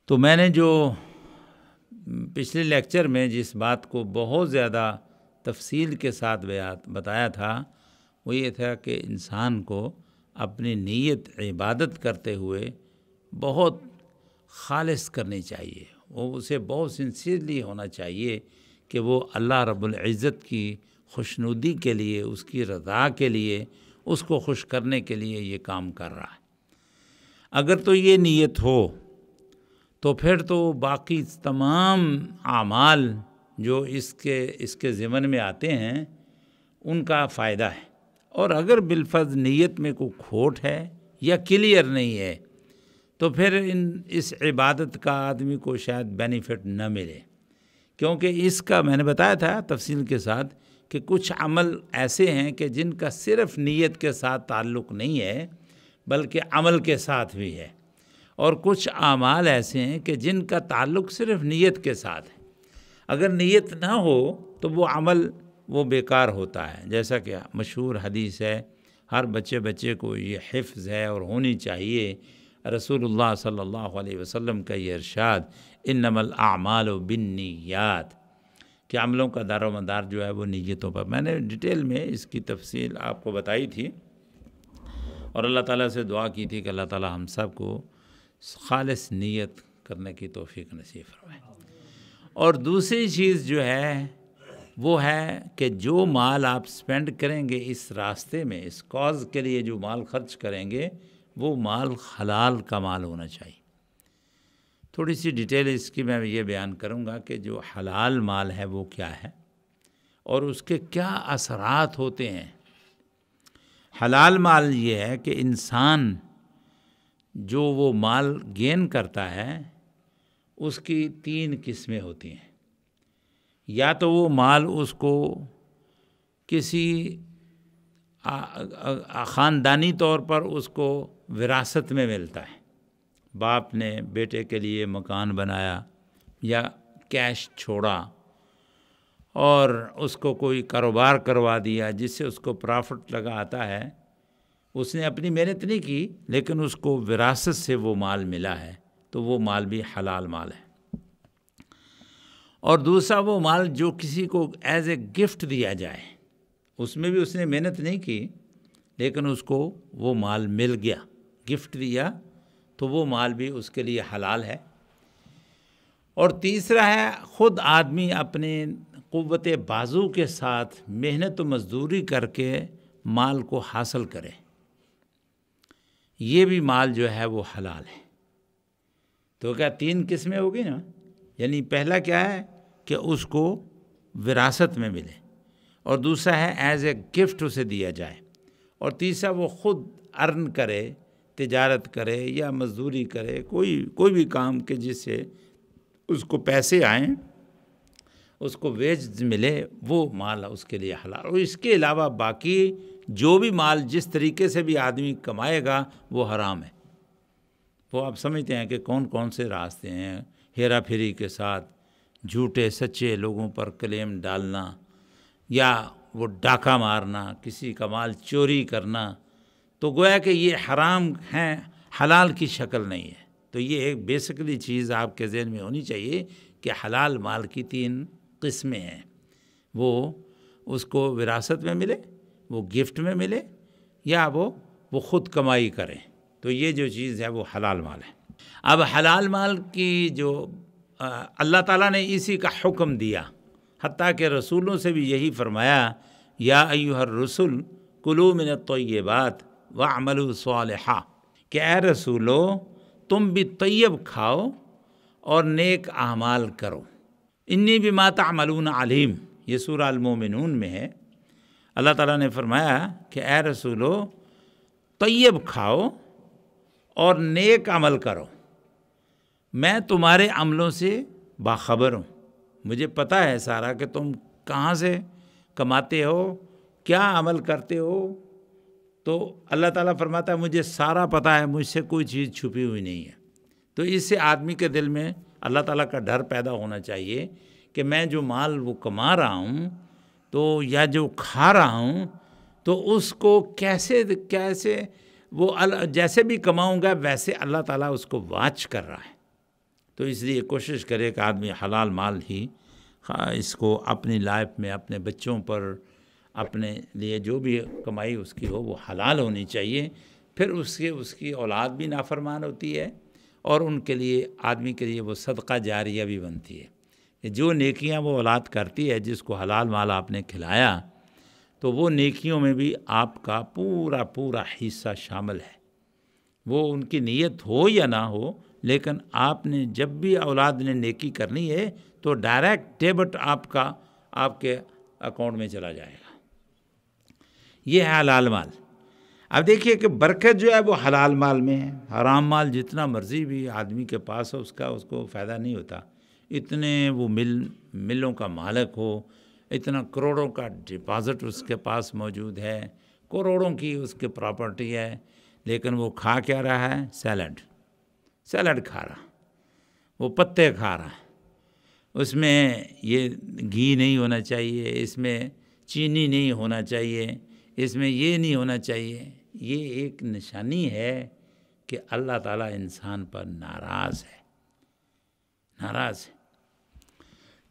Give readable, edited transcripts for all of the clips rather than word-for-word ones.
تو میں نے جو پچھلے لیکچر میں جس بات کو بہت زیادہ تفصیل کے ساتھ بتایا تھا وہ یہ تھا کہ انسان کو اپنی نیت عبادت کرتے ہوئے بہت خالص کرنی چاہیے، وہ اسے بہت سنسیئرلی ہونا چاہیے کہ وہ اللہ رب العزت کی خوشنودی کے لیے، اس کی رضا کے لیے، اس کو خوش کرنے کے لیے یہ کام کر رہا ہے۔ اگر تو یہ نیت ہو تو پھر تو باقی تمام اعمال جو اس کے ضمن میں آتے ہیں ان کا فائدہ ہے، اور اگر بالفرض نیت میں کوئی کھوٹ ہے یا کلیئر نہیں ہے تو پھر اس عبادت کا آدمی کو شاید بینیفٹ نہ ملے، کیونکہ اس کا میں نے بتایا تھا تفصیل کے ساتھ کہ کچھ عمل ایسے ہیں کہ جن کا صرف نیت کے ساتھ تعلق نہیں ہے بلکہ عمل کے ساتھ بھی ہے، اور کچھ اعمال ایسے ہیں کہ جن کا تعلق صرف نیت کے ساتھ ہے۔ اگر نیت نہ ہو تو وہ عمل وہ بیکار ہوتا ہے، جیسا کہ مشہور حدیث ہے، ہر بچے کو یہ حفظ ہے اور ہونی چاہیے، رسول اللہ صلی اللہ علیہ وسلم کا یہ ارشاد انما الاعمال بالنیات، کہ عملوں کا دار و مدار جو ہے وہ نیتوں پر۔ میں نے ڈیٹیل میں اس کی تفصیل آپ کو بتائی تھی، اور اللہ تعالیٰ سے دعا کی تھی کہ اللہ تعالیٰ ہم سب کو خالص نیت کرنے کی توفیق نصیب فرمائے۔ اور دوسری چیز جو ہے وہ ہے کہ جو مال آپ سپینڈ کریں گے اس راستے میں، اس کاز کے لیے جو مال خرچ کریں گے وہ مال حلال کا مال ہونا چاہیے۔ تھوڑی سی ڈیٹیل اس کی میں یہ بیان کروں گا کہ جو حلال مال ہے وہ کیا ہے اور اس کے کیا اثرات ہوتے ہیں۔ حلال مال یہ ہے کہ انسان جو وہ مال گین کرتا ہے اس کی 3 قسمیں ہوتی ہیں۔ یا تو وہ مال اس کو کسی خاندانی طور پر اس کو وراثت میں ملتا ہے، باپ نے بیٹے کے لیے مکان بنایا یا کیش چھوڑا اور اس کو کوئی کاروبار کروا دیا جس سے اس کو پرافٹ لگا آتا ہے، اس نے اپنی محنت نہیں کی لیکن اس کو وراثت سے وہ مال ملا ہے، تو وہ مال بھی حلال مال ہے۔ اور دوسرا وہ مال جو کسی کو ایز اے گفٹ دیا جائے، اس میں بھی اس نے محنت نہیں کی لیکن اس کو وہ مال مل گیا، گفٹ دیا، تو وہ مال بھی اس کے لیے حلال ہے۔ اور تیسرا ہے خود آدمی اپنے قوت بازو کے ساتھ محنت و مزدوری کر کے مال کو حاصل کرے، یہ بھی مال جو ہے وہ حلال ہے۔ تو کیا 3 قسمیں ہوگی نا؟ یعنی پہلا کیا ہے کہ اس کو وراثت میں ملے، اور دوسرا ہے ایز اے گفٹ اسے دیا جائے، اور تیسرا وہ خود ارن کرے، تجارت کرے یا مزدوری کرے، کوئی بھی کام کہ جس سے اس کو پیسے آئیں، اس کو ویج ملے، وہ مال اس کے لیے حلال۔ اور اس کے علاوہ باقی جو بھی مال جس طریقے سے بھی آدمی کمائے گا وہ حرام ہے۔ وہ آپ سمجھتے ہیں کہ کون کون سے راستے ہیں، ہیرا پھیری کے ساتھ جھوٹے سچے لوگوں پر کلیم ڈالنا، یا وہ ڈاکہ مارنا، کسی کا مال چوری کرنا، تو گویا کہ یہ حرام ہیں، حلال کی شکل نہیں ہے۔ تو یہ ایک بیسکلی چیز آپ کے ذہن میں ہونی چاہیے کہ حلال مال کی 3 قسمیں ہیں، وہ اس کو وراثت میں ملے، وہ گفٹ میں ملے، یا وہ خود کمائی کریں، تو یہ جو چیز ہے وہ حلال مال ہے۔ اب حلال مال کی جو اللہ تعالیٰ نے اسی کا حکم دیا، حتیٰ کہ رسولوں سے بھی یہی فرمایا، یا ایھا الرسل کلوا من الطیبات واعملوا صالحا، کہ اے رسولو تم بھی طیب کھاؤ اور نیک اعمال کرو، انی بما تعملون علیم، یہ سورہ المومنون میں ہے۔ اللہ تعالیٰ نے فرمایا کہ اے رسولو طیب کھاؤ اور نیک عمل کرو، میں تمہارے عملوں سے باخبر ہوں، مجھے پتہ ہے سارا کہ تم کہاں سے کماتے ہو، کیا عمل کرتے ہو۔ تو اللہ تعالیٰ فرماتا ہے مجھے سارا پتہ ہے، مجھ سے کوئی چیز چھپی ہوئی نہیں ہے۔ تو اس سے آدمی کے دل میں اللہ تعالیٰ کا ڈر پیدا ہونا چاہیے کہ میں جو مال وہ کما رہا ہوں تو یا جو کھا رہا ہوں تو اس کو کیسے وہ جیسے بھی کماؤں گا ویسے اللہ تعالیٰ اس کو واچ کر رہا ہے۔ تو اس لیے کوشش کرے کہ آدمی حلال مال ہی اس کو اپنی لائف میں اپنے بچوں پر اپنے لیے جو بھی کمائی اس کی ہو وہ حلال ہونی چاہیے. پھر اس کی اولاد بھی نافرمان ہوتی ہے اور ان کے لیے آدمی کے لیے وہ صدقہ جاریہ بھی بنتی ہے کہ جو نیکیاں وہ اولاد کرتی ہے جس کو حلال مال آپ نے کھلایا تو وہ نیکیوں میں بھی آپ کا پورا پورا حصہ شامل ہے. وہ ان کی نیت ہو یا نہ ہو لیکن آپ نے جب بھی اولاد نے نیکی کرنی ہے تو ڈائریکٹ ڈیبٹ آپ کے اکاؤنٹ میں چلا جائے گا. یہ ہے حلال مال. اب دیکھیے کہ برکت جو ہے وہ حلال مال میں ہے. حرام مال جتنا مرضی بھی آدمی کے پاس ہو اس کو فائدہ نہیں ہوتا. اتنے وہ ملوں کا مالک ہو، اتنا کروڑوں کا ڈپازٹ اس کے پاس موجود ہے، کروڑوں کی اس کی پراپرٹی ہے، لیکن وہ کھا کیا رہا ہے؟ سیلڈ کھا رہا، وہ پتے کھا رہا ہے. اس میں یہ گھی نہیں ہونا چاہیے، اس میں چینی نہیں ہونا چاہیے، اس میں یہ نہیں ہونا چاہیے. یہ ایک نشانی ہے کہ اللہ تعالیٰ انسان پر ناراض ہے.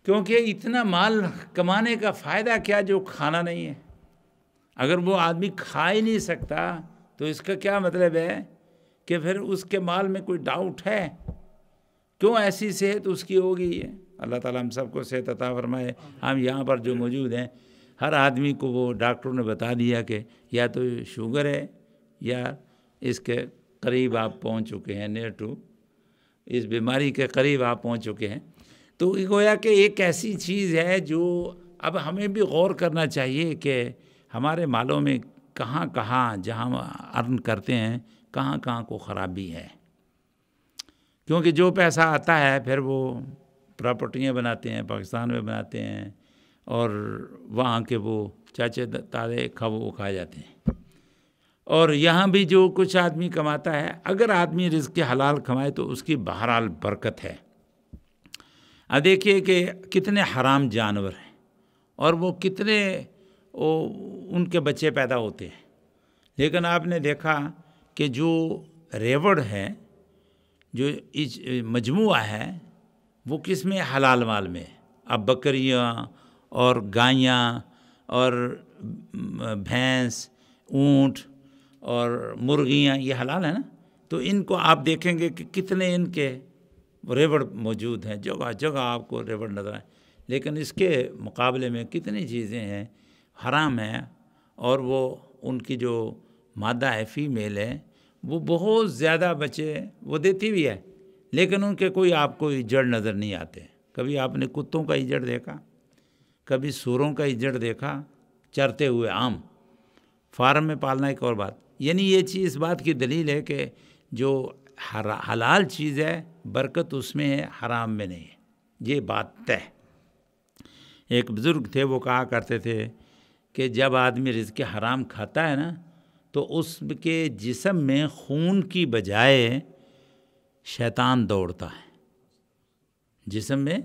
کیونکہ اتنا مال کمانے کا فائدہ کیا جو کھانا نہیں ہے. اگر وہ آدمی کھا ہی نہیں سکتا تو اس کا کیا مطلب ہے کہ پھر اس کے مال میں کوئی ڈاؤٹ ہے. کیوں ایسی صحت اس کی ہو گئی ہے؟ اللہ تعالیٰ ہم سب کو صحت عطا فرمائے. ہم یہاں پر جو موجود ہیں ہر آدمی کو وہ ڈاکٹروں نے بتا دیا کہ یا تو شوگر ہے یا اس کے قریب آپ پہنچ چکے ہیں، نیئر ٹو اس بیماری کے قریب آپ پہنچ چکے ہیں. تو گویا کہ ایک ایسی چیز ہے جو اب ہمیں بھی غور کرنا چاہیے کہ ہمارے مالوں میں کہاں کہاں جہاں ہم ارن کرتے ہیں کہاں کہاں کو خرابی ہے. کیونکہ جو پیسہ آتا ہے پھر وہ پراپرٹیاں بناتے ہیں، پاکستان میں بناتے ہیں اور وہاں کے وہ چاچے تالے وہ کھائے جاتے ہیں. اور یہاں بھی جو کچھ آدمی کماتا ہے اگر آدمی رزق حلال کمائے تو اس کی بہرحال برکت ہے. اب دیکھیے کہ کتنے حرام جانور ہیں اور وہ کتنے ان کے بچے پیدا ہوتے ہیں، لیکن آپ نے دیکھا کہ جو ریوڑ ہے، جو مجموعہ ہے وہ کس میں؟ حلال مال میں. اب بکریاں اور گائیاں اور بھینس، اونٹ اور مرغیاں یہ حلال ہے نا. تو ان کو آپ دیکھیں گے کہ کتنے ان کے ریوڑ موجود ہیں، جگہ جگہ آپ کو ریوڑ نظر آئے. لیکن اس کے مقابلے میں کتنی چیزیں ہیں حرام ہیں، اور وہ ان کی جو مادہ ہے فیمیل ہے وہ بہت زیادہ بچے وہ دیتی بھی ہے، لیکن ان کے کوئی آپ کو ایجڑ نظر نہیں آتے. کبھی آپ نے کتوں کا ایجڑ دیکھا؟ کبھی سوروں کا ایجڑ دیکھا چرتے ہوئے؟ عام فارم میں پالنا ایک اور بات. یعنی یہ چیز اس بات کی دلیل ہے کہ جو حلال چیز ہے برکت اس میں ہے، حرام میں نہیں ہے. یہ بات طے. ایک بزرگ تھے وہ کہا کرتے تھے کہ جب آدمی رزق حرام کھاتا ہے نا تو اس کے جسم میں خون کی بجائے شیطان دوڑتا ہے. جسم میں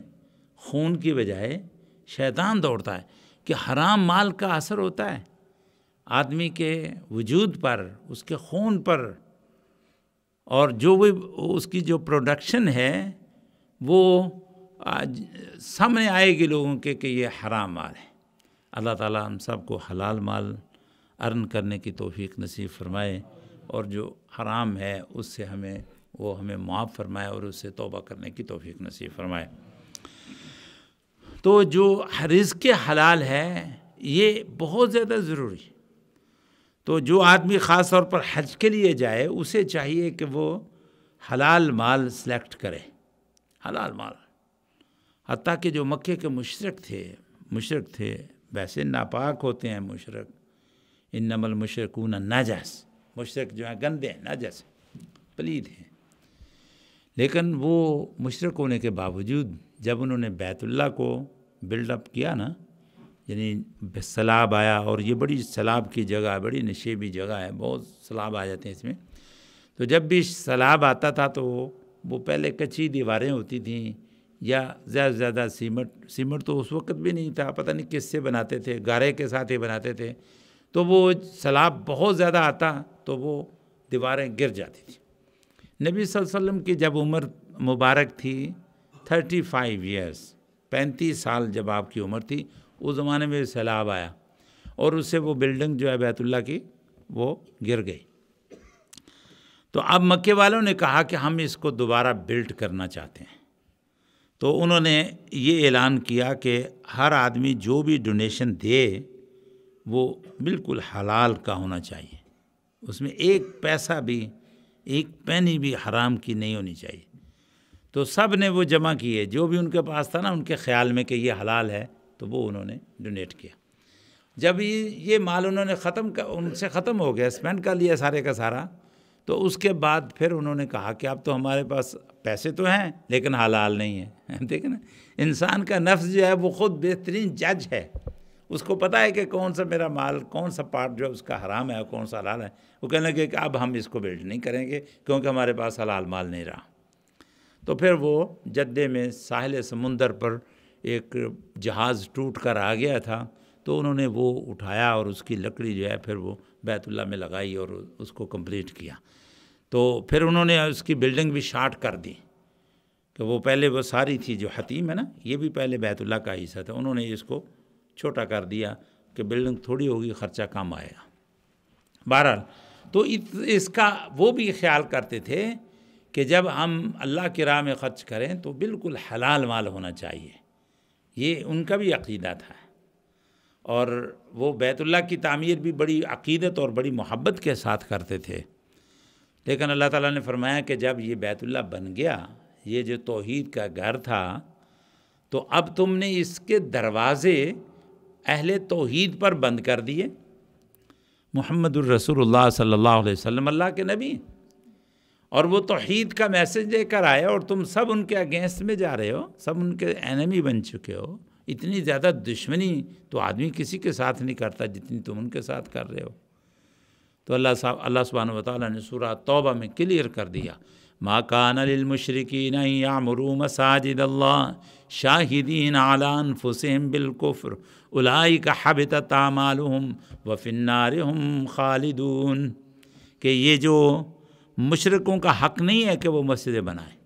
خون کی بجائے شیطان دوڑتا ہے کہ حرام مال کا اثر ہوتا ہے آدمی کے وجود پر، اس کے خون پر، اور جو بھی اس کی جو پروڈکشن ہے وہ سامنے آئے گی لوگوں کے کہ یہ حرام مال ہے. اللہ تعالیٰ ہم سب کو حلال مال ارن کرنے کی توفیق نصیب فرمائے، اور جو حرام ہے اس سے ہمیں معاف فرمائے اور اس سے توبہ کرنے کی توفیق نصیب فرمائے. تو جو رزق حلال ہے یہ بہت زیادہ ضروری. تو جو آدمی خاص طور پر حج کے لیے جائے اسے چاہیے کہ وہ حلال مال سلیکٹ کرے. حلال مال. حتیٰ کہ جو مکے کے مشرک تھے ویسے ناپاک ہوتے ہیں مشرک. انما المشرکون نجس. مشرک جو ہیں گندے ہیں، نجس ہیں، پلید ہیں. لیکن وہ مشرک ہونے کے باوجود جب انہوں نے بیت اللہ کو بلڈ اپ کیا نا، یعنی سیلاب آیا، اور یہ بڑی سیلاب کی جگہ ہے، بڑی نشیبی جگہ ہے، بہت سیلاب آ جاتے ہیں اس میں. تو جب بھی سیلاب آتا تھا تو وہ پہلے کچی دیواریں ہوتی تھیں یا زیادہ سے زیادہ سیمنٹ تو اس وقت بھی نہیں تھا، پتہ نہیں کس سے بناتے تھے، گارے کے ساتھ ہی بناتے تھے. تو وہ سیلاب بہت زیادہ آتا تو وہ دیواریں گر جاتی تھیں. نبی صلی اللہ علیہ وسلم کی جب عمر مبارک تھی 35 ایئرس، 35 سال جب آپ کی عمر تھی، اس زمانے میں سیلاب آیا اور اس سے وہ بلڈنگ جو ہے بیت اللہ کی وہ گر گئی۔ تو اب مکے والوں نے کہا کہ ہم اس کو دوبارہ بلڈ کرنا چاہتے ہیں، تو انہوں نے یہ اعلان کیا کہ ہر آدمی جو بھی ڈونیشن دے وہ بالکل حلال کا ہونا چاہیے، اس میں ایک پیسہ بھی، ایک پینی بھی حرام کی نہیں ہونی چاہیے۔ تو سب نے وہ جمع کیے، جو بھی ان کے پاس تھا نا، ان کے خیال میں کہ یہ حلال ہے، تو وہ انہوں نے ڈونیٹ کیا۔ جب یہ مال انہوں نے ان سے ختم ہو گیا، اسپینڈ کر لیا سارے کا سارا، تو اس کے بعد پھر انہوں نے کہا کہ اب تو ہمارے پاس پیسے تو ہیں لیکن حلال نہیں ہیں۔ دیکھیں نا، انسان کا نفس جو ہے وہ خود بہترین جج ہے، اس کو پتہ ہے کہ کون سا میرا مال، کون سا پارٹ جو ہے اس کا حرام ہے اور کون سا حلال ہے۔ وہ کہنے لگے کہ اب ہم اس کو بلڈ نہیں کریں گے کیونکہ ہمارے پاس حلال مال نہیں رہا۔ تو پھر وہ جدے میں ساحل سمندر پر ایک جہاز ٹوٹ کر آ گیا تھا، تو انہوں نے وہ اٹھایا اور اس کی لکڑی جو ہے پھر وہ بیت اللہ میں لگائی اور اس کو کمپلیٹ کیا۔ تو پھر انہوں نے اس کی بلڈنگ بھی شارٹ کر دی، کہ وہ پہلے وہ ساری تھی جو حتیم ہے نا، یہ بھی پہلے بیت اللہ کا حصہ تھا، انہوں نے اس کو چھوٹا کر دیا کہ بلڈنگ تھوڑی ہوگی، خرچہ کم آئے گا۔ بہرحال تو اس کا وہ بھی خیال کرتے تھے کہ جب ہم اللہ کی راہ میں خرچ کریں تو بالکل حلال مال ہونا چاہیے، یہ ان کا بھی عقیدہ تھا۔ اور وہ بیت اللہ کی تعمیر بھی بڑی عقیدت اور بڑی محبت کے ساتھ کرتے تھے۔ لیکن اللہ تعالیٰ نے فرمایا کہ جب یہ بیت اللہ بن گیا، یہ جو توحید کا گھر تھا، تو اب تم نے اس کے دروازے اہل توحید پر بند کر دیے۔ محمد الرسول اللہ صلی اللہ علیہ وسلم اللہ کے نبی، اور وہ توحید کا میسج لے کر آئے، اور تم سب ان کے اگینسٹ میں جا رہے ہو، سب ان کے اینمی بن چکے ہو۔ اتنی زیادہ دشمنی تو آدمی کسی کے ساتھ نہیں کرتا جتنی تم ان کے ساتھ کر رہے ہو۔ تو اللہ سبحانہ وتعالیٰ نے سورہ توبہ میں کلیئر کر دیا، ما کان للمشرکین ان یعمروا مساجد اللہ شاہدین علی انفسہم بالکفر اولئک حبطت اعمالہم وفی النار ہم خالدون، کہ یہ جو مشرکوں کا حق نہیں ہے کہ وہ مسجدیں بنائیں،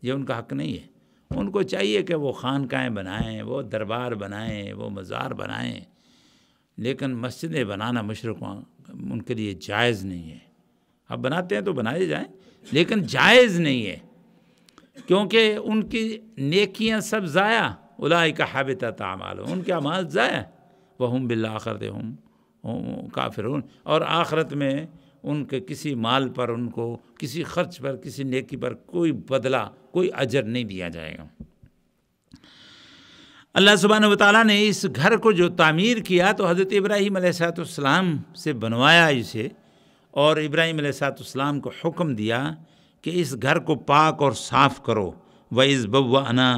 یہ ان کا حق نہیں ہے۔ ان کو چاہیے کہ وہ خانقاہیں بنائیں، وہ دربار بنائیں، وہ مزار بنائیں، لیکن مسجدیں بنانا مشرکوں ان کے لیے جائز نہیں ہے۔ اب بناتے ہیں تو بنائے جائیں، لیکن جائز نہیں ہے، کیونکہ ان کی نیکیاں سب ضائع، اولئک حبطت اعمالہم، ان کے اعمال ضائع، وہم بالآخرۃ ہم کافرون، اور آخرت میں ان کے کسی مال پر، ان کو کسی خرچ پر، کسی نیکی پر کوئی بدلہ، کوئی اجر نہیں دیا جائے گا۔ اللہ سبحانہ وتعالیٰ نے اس گھر کو جو تعمیر کیا تو حضرت ابراہیم علیہ السلام سے بنوایا اسے، اور ابراہیم علیہ السلام کو حکم دیا کہ اس گھر کو پاک اور صاف کرو۔ وَإِذْ بَوَّأْنَا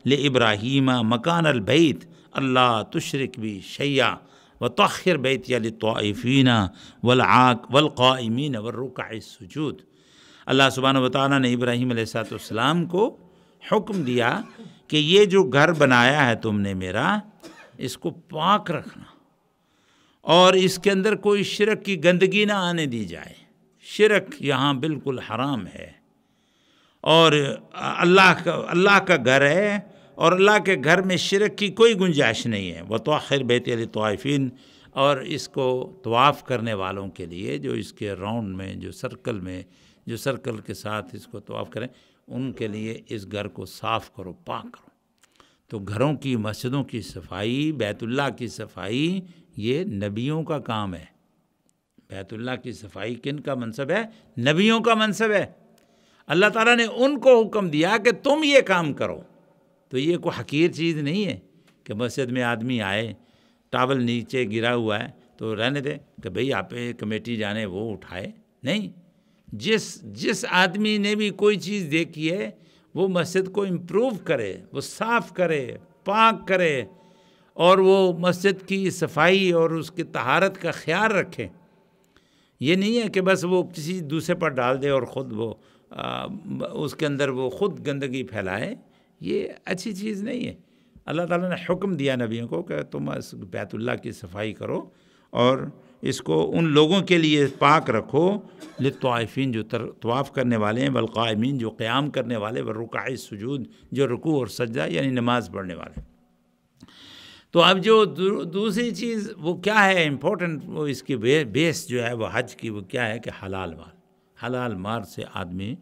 لِإِبْرَاهِيمَ مَكَانَ الْبَيْتِ أَلَّا تُشْرِكْ بِي شَيْئًا وَطَهِّرْ بَيْتِيَ لِلطَّائِفِينَ وَالْقَائِمِينَ وَالرُّكَعِ السُّجُودِ۔ اللہ سبحانہ وتعالیٰ نے ابراہیم علیہ السلام کو حکم دیا کہ یہ جو گھر بنایا ہے تم نے میرا، اس کو پاک رکھنا، اور اس کے اندر کوئی شرک کی گندگی نہ آنے دی جائے۔ شرک یہاں بالکل حرام ہے، اور اللہ کا گھر ہے، اور اللہ کے گھر میں شرک کی کوئی گنجائش نہیں ہے۔ وَطَهِّرْ بَيْتِيَ لِلطَّائِفِينَ، اور اس کو طواف کرنے والوں کے لیے، جو اس کے راؤنڈ میں، جو سرکل کے ساتھ اس کو طواف کریں، ان کے لیے اس گھر کو صاف کرو، پاک کرو۔ تو گھروں کی، مسجدوں کی صفائی، بیت اللہ کی صفائی، یہ نبیوں کا کام ہے۔ بیت اللہ کی صفائی کن کا منصب ہے؟ نبیوں کا منصب ہے۔ اللہ تعالیٰ نے ان کو حکم دیا کہ تم یہ کام کرو۔ تو یہ کوئی حقیر چیز نہیں ہے کہ مسجد میں آدمی آئے، ٹاول نیچے گرا ہوا ہے تو رہنے دے کہ بھئی آپ کمیٹی جانے وہ اٹھائے، نہیں۔ جس آدمی نے بھی کوئی چیز دیکھی ہے وہ مسجد کو امپروو کرے، وہ صاف کرے، پاک کرے، اور وہ مسجد کی صفائی اور اس کی طہارت کا خیال رکھے۔ یہ نہیں ہے کہ بس وہ کسی دوسرے پر ڈال دے اور خود وہ اس کے اندر وہ خود گندگی پھیلائے، یہ اچھی چیز نہیں ہے۔ اللہ تعالیٰ نے حکم دیا نبیوں کو کہ تم اس بیت اللہ کی صفائی کرو، اور اس کو ان لوگوں کے لیے پاک رکھو للطوافین جو طواف کرنے والے ہیں، والقائمین جو قیام کرنے والے، والرکع السجود جو رکوع اور سجدہ یعنی نماز پڑھنے والے۔ تو اب جو دوسری چیز وہ کیا ہے امپورٹنٹ، وہ اس کی بیس جو ہے وہ حج کی وہ کیا ہے کہ حلال مال، حلال مال سے آدمی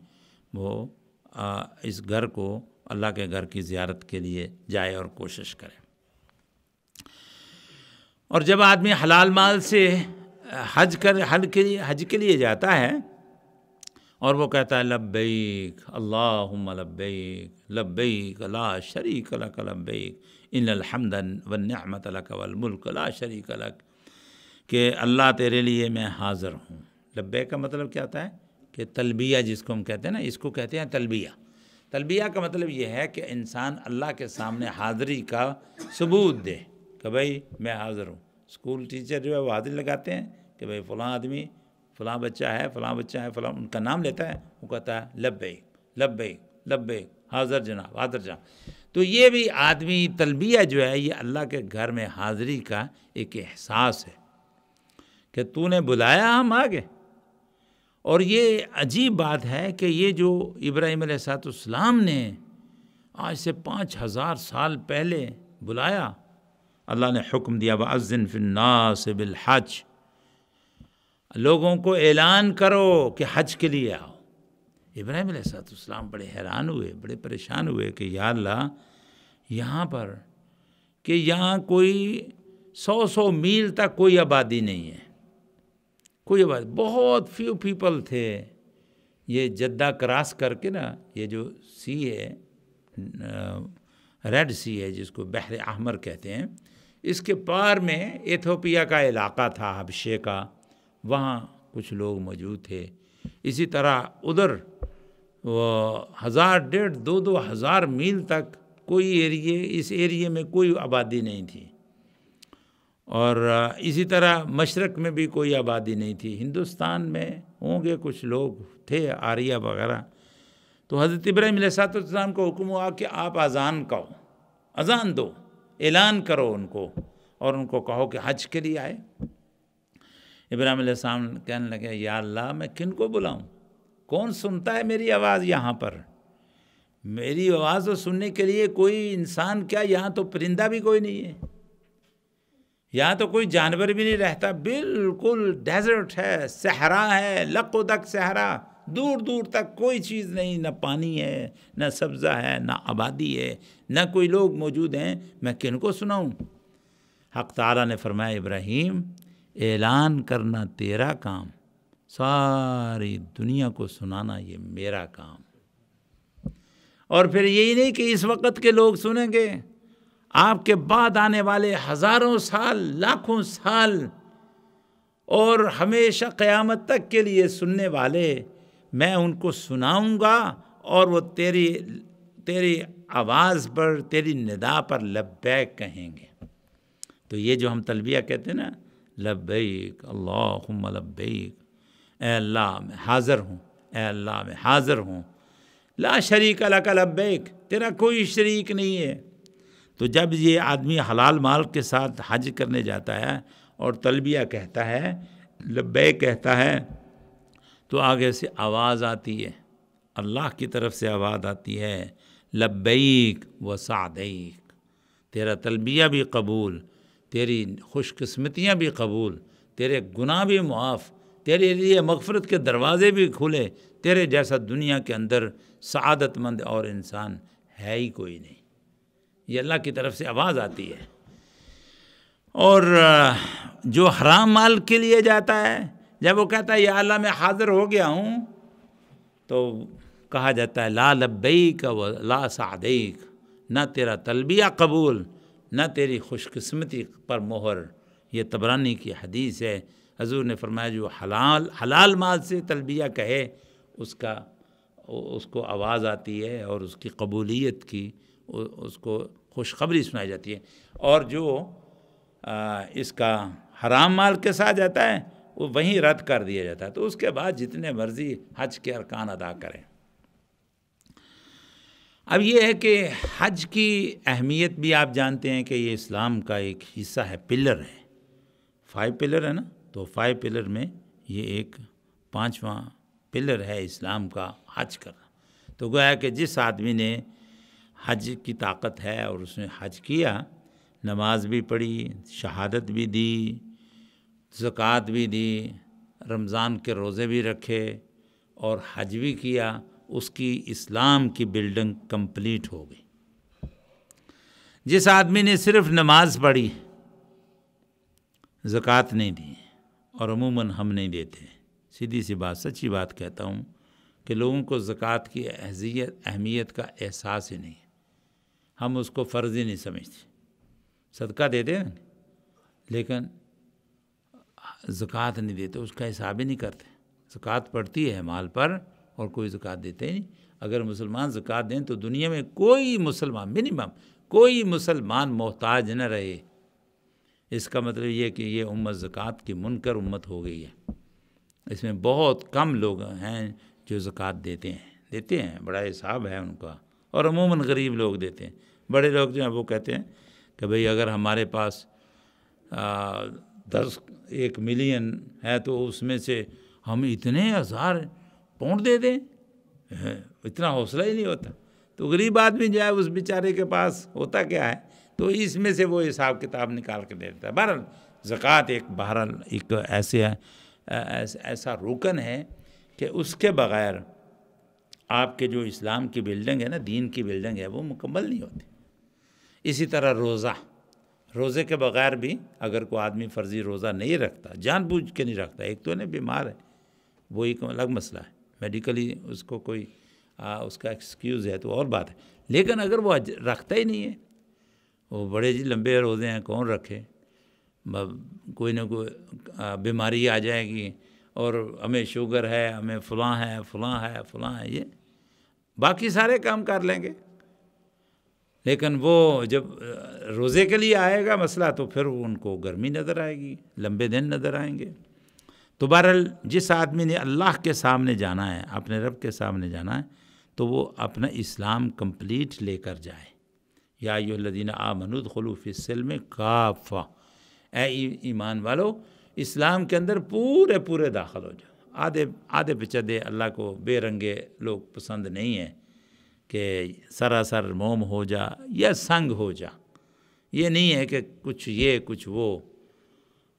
وہ اس گھر کو اللہ کے گھر کی زیارت کے لیے جائے اور کوشش کرے۔ اور جب آدمی حلال مال سے حج کے لیے جاتا ہے اور وہ کہتا ہے لبیک اللہم لبیک لبیک لا شریک لک لبیک ان الحمد والنعمت لک والملک لا شریک لک، کہ اللہ تیرے لیے میں حاضر ہوں۔ لبیک کا مطلب کیا ہوتا ہے کہ تلبیہ جس کو ہم کہتے ہیں نا، اس کو کہتے ہیں تلبیہ۔ تلبیہ کا مطلب یہ ہے کہ انسان اللہ کے سامنے حاضری کا ثبوت دے کہ بھائی میں حاضر ہوں۔ اسکول ٹیچر جو ہے وہ حاضری لگاتے ہیں کہ بھائی فلاں آدمی، فلاں بچہ ہے، فلاں ان کا نام لیتا ہے، وہ کہتا ہے لبیک لبیک لبیک، حاضر جناب حاضر جناب۔ تو یہ بھی آدمی تلبیہ جو ہے یہ اللہ کے گھر میں حاضری کا ایک احساس ہے کہ تو نے بلایا ہم آ گئے۔ اور یہ عجیب بات ہے کہ یہ جو ابراہیم علیہ السلام نے آج سے 5000 سال پہلے بلایا، اللہ نے حکم دیا وَأَذِّن فِي النَّاسِ بِالْحَجِّ، لوگوں کو اعلان کرو کہ حج کے لیے آؤ۔ ابراہیم علیہ السلام بڑے حیران ہوئے، بڑے پریشان ہوئے کہ یا اللہ یہاں پر کہ یہاں کوئی 100 میل تک کوئی آبادی نہیں ہے، کوئی آبادی، بہت فیو پیپل تھے۔ یہ جدہ کراس کر کے نا، یہ جو سی ہے ریڈ سی ہے جس کو بحر احمر کہتے ہیں، اس کے پار میں ایتھوپیا کا علاقہ تھا حبشے کا، وہاں کچھ لوگ موجود تھے۔ اسی طرح ادھر 1000 1,500 2,000 میل تک کوئی اس ایریے میں کوئی آبادی نہیں تھی، اور اسی طرح مشرق میں بھی کوئی آبادی نہیں تھی۔ ہندوستان میں ہوں گے کچھ لوگ تھے، آریہ وغیرہ۔ تو حضرت ابراہیم علیہ السلام کو حکم ہوا کہ آپ اذان کہو، اذان دو، اعلان کرو ان کو، اور ان کو کہو کہ حج کے لیے آئے۔ ابراہیم علیہ السلام کہنے لگے یا اللہ میں کن کو بلاؤں، کون سنتا ہے میری آواز یہاں پر؟ میری آواز تو سننے کے لیے کوئی انسان کیا، یہاں تو پرندہ بھی کوئی نہیں ہے، یہاں تو کوئی جانور بھی نہیں رہتا، بالکل ڈیزرٹ ہے، صحرا ہے، لق و دق صحرا، دور دور تک کوئی چیز نہیں، نہ پانی ہے، نہ سبزہ ہے، نہ آبادی ہے، نہ کوئی لوگ موجود ہیں، میں کن کو سناؤں؟ حق تعالیٰ نے فرمایا ابراہیم اعلان کرنا تیرا کام، ساری دنیا کو سنانا یہ میرا کام۔ اور پھر یہی نہیں کہ اس وقت کے لوگ سنیں گے، آپ کے بعد آنے والے ہزاروں سال، لاکھوں سال اور ہمیشہ قیامت تک کے لیے سننے والے میں ان کو سناؤں گا، اور وہ تیری آواز پر، تیری ندا پر لبیک کہیں گے۔ تو یہ جو ہم تلبیہ کہتے ہیں نا، لبیک اللہم لبیک، اے اللہ میں حاضر ہوں، اے اللہ میں حاضر ہوں، لا شریک لک لبیک، تیرا کوئی شریک نہیں ہے۔ تو جب یہ آدمی حلال مال کے ساتھ حج کرنے جاتا ہے اور تلبیہ کہتا ہے، لبیک کہتا ہے، تو آگے سے آواز آتی ہے، اللہ کی طرف سے آواز آتی ہے لبیک و سعدیک، تیرا تلبیہ بھی قبول، تیری خوش قسمتیاں بھی قبول، تیرے گناہ بھی معاف، تیرے لیے مغفرت کے دروازے بھی کھلے، تیرے جیسا دنیا کے اندر سعادت مند اور انسان ہے ہی کوئی نہیں۔ یہ اللہ کی طرف سے آواز آتی ہے۔ اور جو حرام مال کے لیے جاتا ہے، جب وہ کہتا ہے یا اللہ میں حاضر ہو گیا ہوں، تو کہا جاتا ہے لا لبیک و لا سعدیک، نہ تیرا تلبیہ قبول، نہ تیری خوش قسمتی پر مہر۔ یہ طبرانی کی حدیث ہے، حضور نے فرمایا جو حلال مال سے تلبیہ کہے اس کو آواز آتی ہے اور اس کی قبولیت کی اس کو خوشخبری سنائی جاتی ہے، اور جو اس کا حرام مال کے ساتھ جاتا ہے وہ وہیں رد کر دیا جاتا ہے۔ تو اس کے بعد جتنے مرضی حج کے ارکان ادا کریں۔ اب یہ ہے کہ حج کی اہمیت بھی آپ جانتے ہیں کہ یہ اسلام کا ایک حصہ ہے، پلر ہے، 5 پلر ہے نا، تو 5 پلر میں یہ ایک 5واں پلر ہے اسلام کا، حج کرنا۔ تو گویا کہ جس آدمی نے حج کی طاقت ہے اور اس نے حج کیا، نماز بھی پڑھی، شہادت بھی دی، زکوٰۃ بھی دی، رمضان کے روزے بھی رکھے اور حج بھی کیا، اس کی اسلام کی بلڈنگ کمپلیٹ ہو گئی۔ جس آدمی نے صرف نماز پڑھی، زکوٰۃ نہیں دی، اور عموماً ہم نہیں دیتے، سیدھی سی بات، سچی بات کہتا ہوں کہ لوگوں کو زکوٰۃ کی اہمیت کا احساس ہی نہیں ہے، ہم اس کو فرض ہی نہیں سمجھتے۔ صدقہ دیتے ہیں لیکن زکوٰۃ نہیں دیتے، اس کا حساب ہی نہیں کرتے۔ زکوٰۃ پڑتی ہے مال پر اور کوئی زکوٰۃ دیتے ہی نہیں۔ اگر مسلمان زکوٰۃ دیں تو دنیا میں کوئی مسلمان، منیمم کوئی مسلمان محتاج نہ رہے۔ اس کا مطلب یہ کہ یہ امت زکوٰۃ کی منکر امت ہو گئی ہے۔ اس میں بہت کم لوگ ہیں جو زکوٰۃ دیتے ہیں، بڑا حساب ہے ان کا، اور عموماً غریب لوگ دیتے ہیں۔ بڑے لوگ جو ہیں وہ کہتے ہیں کہ بھئی اگر ہمارے پاس 1 ملین ہے تو اس میں سے ہم اتنے 1000 پاؤنڈ دے دیں، اتنا حوصلہ ہی نہیں ہوتا۔ تو غریب آدمی جو ہے اس بیچارے کے پاس ہوتا کیا ہے، تو اس میں سے وہ حساب کتاب نکال کے دے دیتا ہے۔ بہرحال زکوٰۃ ایک ایسا رکن ہے کہ اس کے بغیر آپ کے جو اسلام کی بلڈنگ ہے نا، دین کی بلڈنگ ہے، وہ مکمل نہیں ہوتی۔ اسی طرح روزے کے بغیر بھی اگر کوئی آدمی فرضی روزہ نہیں رکھتا، جان بوجھ کے نہیں رکھتا، ایک تو نہیں بیمار ہے، وہ ایک الگ مسئلہ ہے، میڈیکلی اس کو کوئی اس کا ایکسکیوز ہے تو اور بات ہے، لیکن اگر وہ رکھتا ہی نہیں ہے، وہ بڑے لمبے روزے ہیں، کون رکھے؟ کوئی نہ کوئی بیماری آ جائے گی اور ہمیں شوگر ہے، ہمیں فلاں ہے، یہ باقی سارے کام کر لیں گے، لیکن وہ جب روزے کے لیے آئے گا مسئلہ تو پھر ان کو گرمی نظر آئے گی، لمبے دن نظر آئیں گے۔ تو بہرحال جس آدمی نے اللہ کے سامنے جانا ہے، اپنے رب کے سامنے جانا ہے، تو وہ اپنا اسلام کمپلیٹ لے کر جائے۔ یا ایھا الذین آمنوا ادخلوا فی السلم کافہ، اے ایمان والو اسلام کے اندر پورے داخل ہو جاؤ۔ آدھے پچھدے اللہ کو بے رنگے لوگ پسند نہیں ہیں کہ سراسر موم ہو جا یا سنگ ہو جا، یہ نہیں ہے کہ کچھ یہ کچھ وہ۔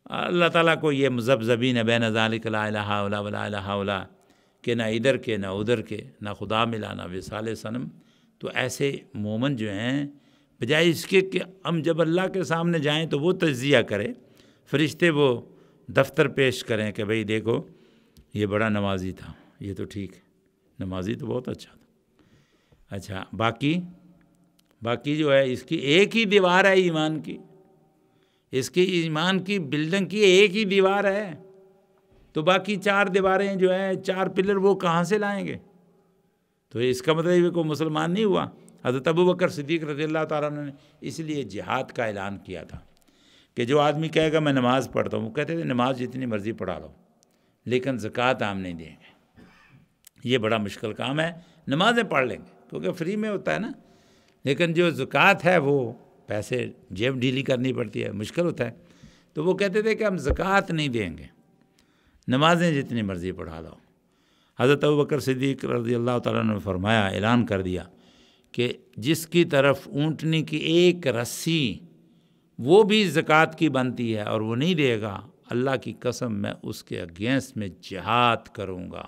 اللہ تعالیٰ کو یہ مذبذبین بین ذالک لا الہ الا ولا الہ الا، کہ نہ ادھر کے نہ ادھر کے، نہ خدا ملا نہ وصال صنم۔ تو ایسے مومن جو ہیں، بجائے اس کے کہ ہم جب اللہ کے سامنے جائیں تو وہ تجزیہ کرے، فرشتے وہ دفتر پیش کریں کہ بھئی دیکھو یہ بڑا نمازی تھا، یہ تو ٹھیک ہے، نمازی تو بہت اچھا تھا، اچھا باقی جو ہے اس کی ایک ہی دیوار ہے ایمان کی، اس کی ایمان کی بلڈنگ کی ایک ہی دیوار ہے، تو باقی 4 دیواریں جو ہیں، 4 پلر وہ کہاں سے لائیں گے؟ تو اس کا مطلب یہ کوئی مسلمان نہیں ہوا۔ حضرت ابوبکر صدیق رضی اللہ تعالیٰ عنہ نے اس لیے جہاد کا اعلان کیا تھا کہ جو آدمی کہے گا میں نماز پڑھتا ہوں، وہ کہتے تھے نماز جتنی مرضی پڑھا لو لیکن زکوٰۃ ہم نہیں دیں گے، یہ بڑا مشکل کام ہے، نمازیں پڑھ لیں گے کیونکہ فری میں ہوتا ہے نا، لیکن جو زکوٰۃ ہے وہ پیسے جیب ڈھیلی کرنی پڑتی ہے، مشکل ہوتا ہے۔ تو وہ کہتے تھے کہ ہم زکوٰۃ نہیں دیں گے، نمازیں جتنی مرضی پڑھا لو۔ حضرت ابوبکر صدیق رضی اللہ تعالیٰ نے فرمایا، اعلان کر دیا کہ جس کی طرف اونٹنی کی ایک رسی وہ بھی زکوٰۃ کی بنتی ہے اور وہ نہیں دے گا، اللہ کی قسم میں اس کے اگینسٹ میں جہاد کروں گا۔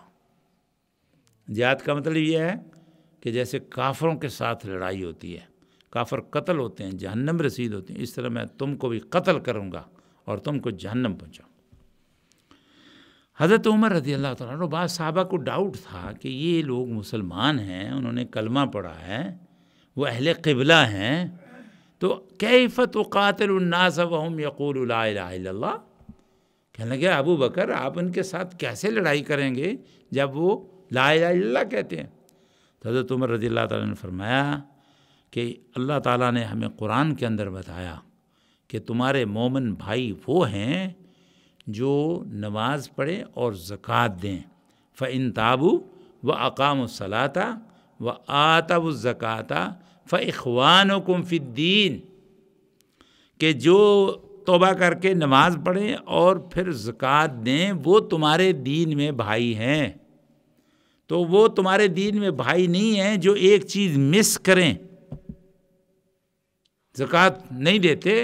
جہاد کا مطلب یہ ہے کہ جیسے کافروں کے ساتھ لڑائی ہوتی ہے، کافر قتل ہوتے ہیں، جہنم رسید ہوتے ہیں، اس طرح میں تم کو بھی قتل کروں گا اور تم کو جہنم پہنچاؤں۔ حضرت عمر رضی اللہ تعالیٰ عنہ، بعض صحابہ کو ڈاؤٹ تھا کہ یہ لوگ مسلمان ہیں، انہوں نے کلمہ پڑھا ہے، وہ اہل قبلہ ہیں، تو کیف تقاتل الناس وهم یقولوا لا الہ الا اللہ، کہنے لگے ابو بکر آپ ان کے ساتھ کیسے لڑائی کریں گے جب وہ لا الہ الا اللہ کہتے ہیں؟ تو حضرت عمر رضی اللہ تعالیٰ نے فرمایا کہ اللہ تعالیٰ نے ہمیں قرآن کے اندر بتایا کہ تمہارے مومن بھائی وہ ہیں جو نماز پڑھیں اور زکوٰۃ دیں، فَإِن تَابُوا وَأَقَامُوا الصَّلَاةَ وَآتَوُا الزَّكَاةَ فَإِخْوَانُكُمْ فِي الدِّينِ، کہ جو توبہ کر کے نماز پڑھیں اور پھر زکوٰۃ دیں، وہ تمہارے دین میں بھائی ہیں۔ تو وہ تمہارے دین میں بھائی نہیں ہیں جو ایک چیز مس کریں، زکوٰۃ نہیں دیتے،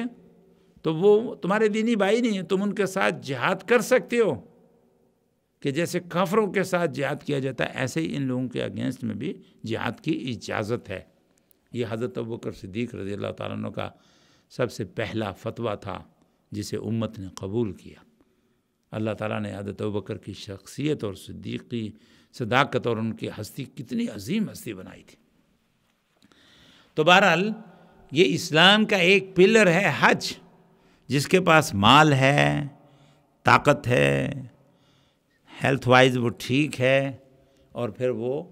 تو وہ تمہارے دینی بھائی نہیں ہیں۔ تم ان کے ساتھ جہاد کر سکتے ہو کہ جیسے کافروں کے ساتھ جہاد کیا جاتا ہے، ایسے ہی ان لوگوں کے اگینسٹ میں بھی جہاد کی اجازت ہے۔ یہ حضرت ابوبکر صدیق رضی اللہ تعالیٰ عنہ کا سب سے پہلا فتویٰ تھا جسے امت نے قبول کیا۔ اللہ تعالیٰ نے حضرت ابوبکر کی شخصیت اور صدیقی صداقت اور ان کی ہستی کتنی عظیم ہستی بنائی تھی۔ تو بہرحال یہ اسلام کا ایک پلر ہے حج، جس کے پاس مال ہے، طاقت ہے، ہیلتھ وائز وہ ٹھیک ہے، اور پھر وہ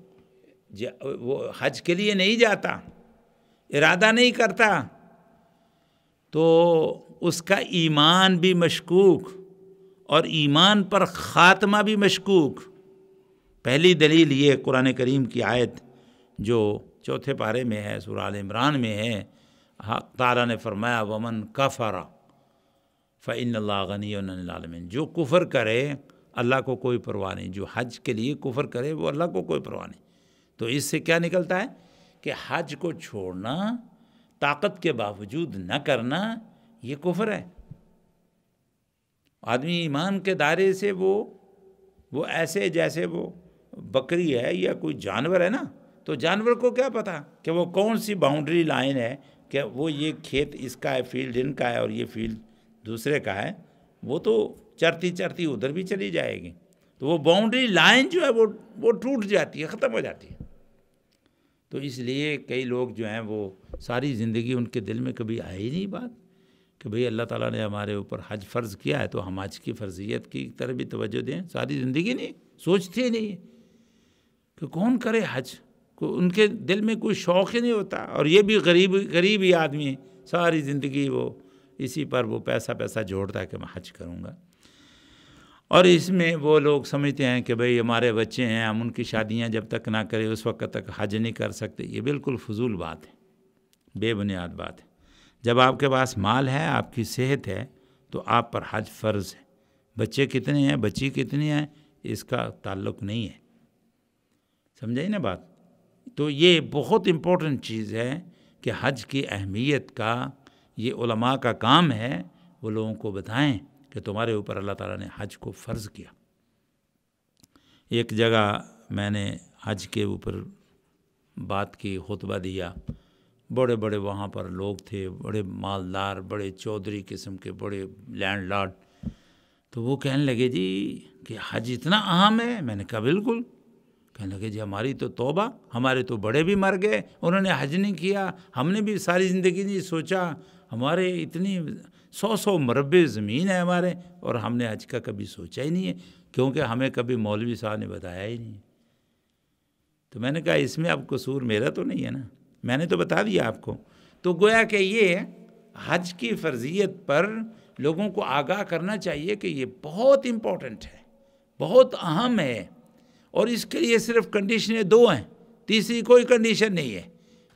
حج کے لیے نہیں جاتا، ارادہ نہیں کرتا، تو اس کا ایمان بھی مشکوک اور ایمان پر خاتمہ بھی مشکوک۔ پہلی دلیل یہ قرآن کریم کی آیت جو 4 پارے میں ہے، سورہ آل عمران میں ہے، حق تعالیٰ نے فرمایا ومن کفر فإن اللہ غنی عن العالمین، جو کفر کرے اللہ کو کوئی پرواہ نہیں، جو حج کے لیے کفر کرے وہ اللہ کو کوئی پرواہ نہیں۔ تو اس سے کیا نکلتا ہے کہ حج کو چھوڑنا، طاقت کے باوجود نہ کرنا، یہ کفر ہے۔ آدمی ایمان کے دائرے سے وہ ایسے جیسے وہ بکری ہے یا کوئی جانور ہے نا، تو جانور کو کیا پتا کہ وہ کون سی باؤنڈری لائن ہے، کہ وہ یہ کھیت اس کا ہے، فیلڈ ان کا ہے اور یہ فیلڈ دوسرے کا ہے، وہ تو چرتی چرتی ادھر بھی چلی جائے گی، تو وہ باؤنڈری لائن جو ہے وہ ٹوٹ جاتی ہے، ختم ہو جاتی ہے۔ تو اس لیے کئی لوگ جو ہیں وہ ساری زندگی ان کے دل میں کبھی آئی نہیں بات کہ بھئی اللہ تعالیٰ نے ہمارے اوپر حج فرض کیا ہے تو ہم حج کی فرضیت کی طرف بھی توجہ دیں، ساری زندگی نہیں سوچتے ہی نہیں کہ کون کرے حج، ان کے دل میں کوئی شوق ہی نہیں ہوتا۔ اور یہ بھی غریب ہی آدمی ہے، ساری زندگی وہ اسی پر وہ پیسہ جوڑتا ہے کہ میں حج کروں گا، اور اس میں وہ لوگ سمجھتے ہیں کہ بھئی ہمارے بچے ہیں، ہم ان کی شادیاں جب تک نہ کریں اس وقت تک حج نہیں کر سکتے۔ یہ بالکل فضول بات ہے، بے بنیاد بات ہے۔ جب آپ کے پاس مال ہے، آپ کی صحت ہے، تو آپ پر حج فرض ہے۔ بچے کتنے ہیں، بچی کتنی ہیں، اس کا تعلق نہیں ہے، سمجھائی نا بات؟ تو یہ بہت امپورٹنٹ چیز ہے کہ حج کی اہمیت کا یہ علماء کا کام ہے، وہ لوگوں کو بتائیں کہ تمہارے اوپر اللہ تعالیٰ نے حج کو فرض کیا۔ ایک جگہ میں نے حج کے اوپر بات کی، خطبہ دیا، بڑے بڑے وہاں پر لوگ تھے، بڑے مالدار، بڑے چودھری قسم کے، بڑے لینڈ لارڈ، تو وہ کہنے لگے جی کہ حج اتنا اہم ہے۔ میں نے کہا بالکل۔ کہنے لگے جی ہماری تو توبہ، ہمارے تو بڑے بھی مر گئے، انہوں نے حج نہیں کیا، ہم نے بھی ساری زندگی نہیں سوچا، ہمارے اتنی 100 مربع زمین ہے ہمارے، اور ہم نے حج کا کبھی سوچا ہی نہیں ہے، کیونکہ ہمیں کبھی مولوی صاحب نے بتایا ہی نہیں۔ تو میں نے کہا اس میں اب قصور میرا تو نہیں ہے نا، میں نے تو بتا دیا آپ کو۔ تو گویا کہ یہ حج کی فرضیت پر لوگوں کو آگاہ کرنا چاہیے کہ یہ بہت امپورٹنٹ ہے، بہت اہم ہے، اور اس کے لیے صرف کنڈیشنیں 2 ہیں، تیسری کوئی کنڈیشن نہیں ہے۔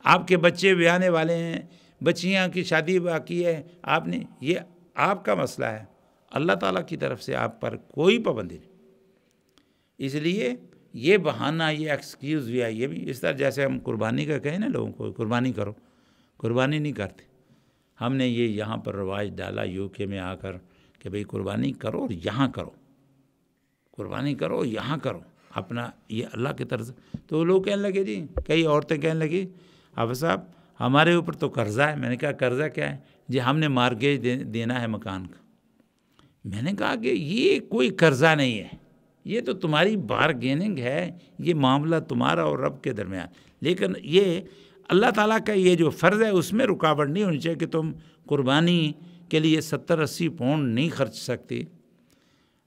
آپ کے بچے بیانے والے ہیں، بچیاں کی شادی باقی ہے، آپ نے، یہ آپ کا مسئلہ ہے، اللہ تعالیٰ کی طرف سے آپ پر کوئی پابندی نہیں۔ اس لیے یہ بہانہ، یہ ایکسکیوز بھی ہے، یہ بھی اس طرح جیسے ہم قربانی کا کہیں نا لوگوں کو قربانی کرو، قربانی نہیں کرتے۔ ہم نے یہ یہاں پر رواج ڈالا UK میں آ کر کہ بھئی قربانی کرو اور یہاں کرو، قربانی کرو یہاں کرو، اپنا یہ اللہ کی طرف سے۔ تو لوگ کہنے لگے جی، کئی عورتیں کہنے لگی حافظ صاحب ہمارے اوپر تو قرضہ ہے۔ میں نے کہا قرضہ کیا ہے؟ جی ہم نے مارگیج دینا ہے مکان کا۔ میں نے کہا کہ یہ کوئی قرضہ نہیں ہے، یہ تو تمہاری بارگیننگ ہے، یہ معاملہ تمہارا اور رب کے درمیان، لیکن یہ اللہ تعالیٰ کا یہ جو فرض ہے اس میں رکاوٹ نہیں ہونی چاہیے کہ تم قربانی کے لیے 70-80 پاؤنڈ نہیں خرچ سکتی،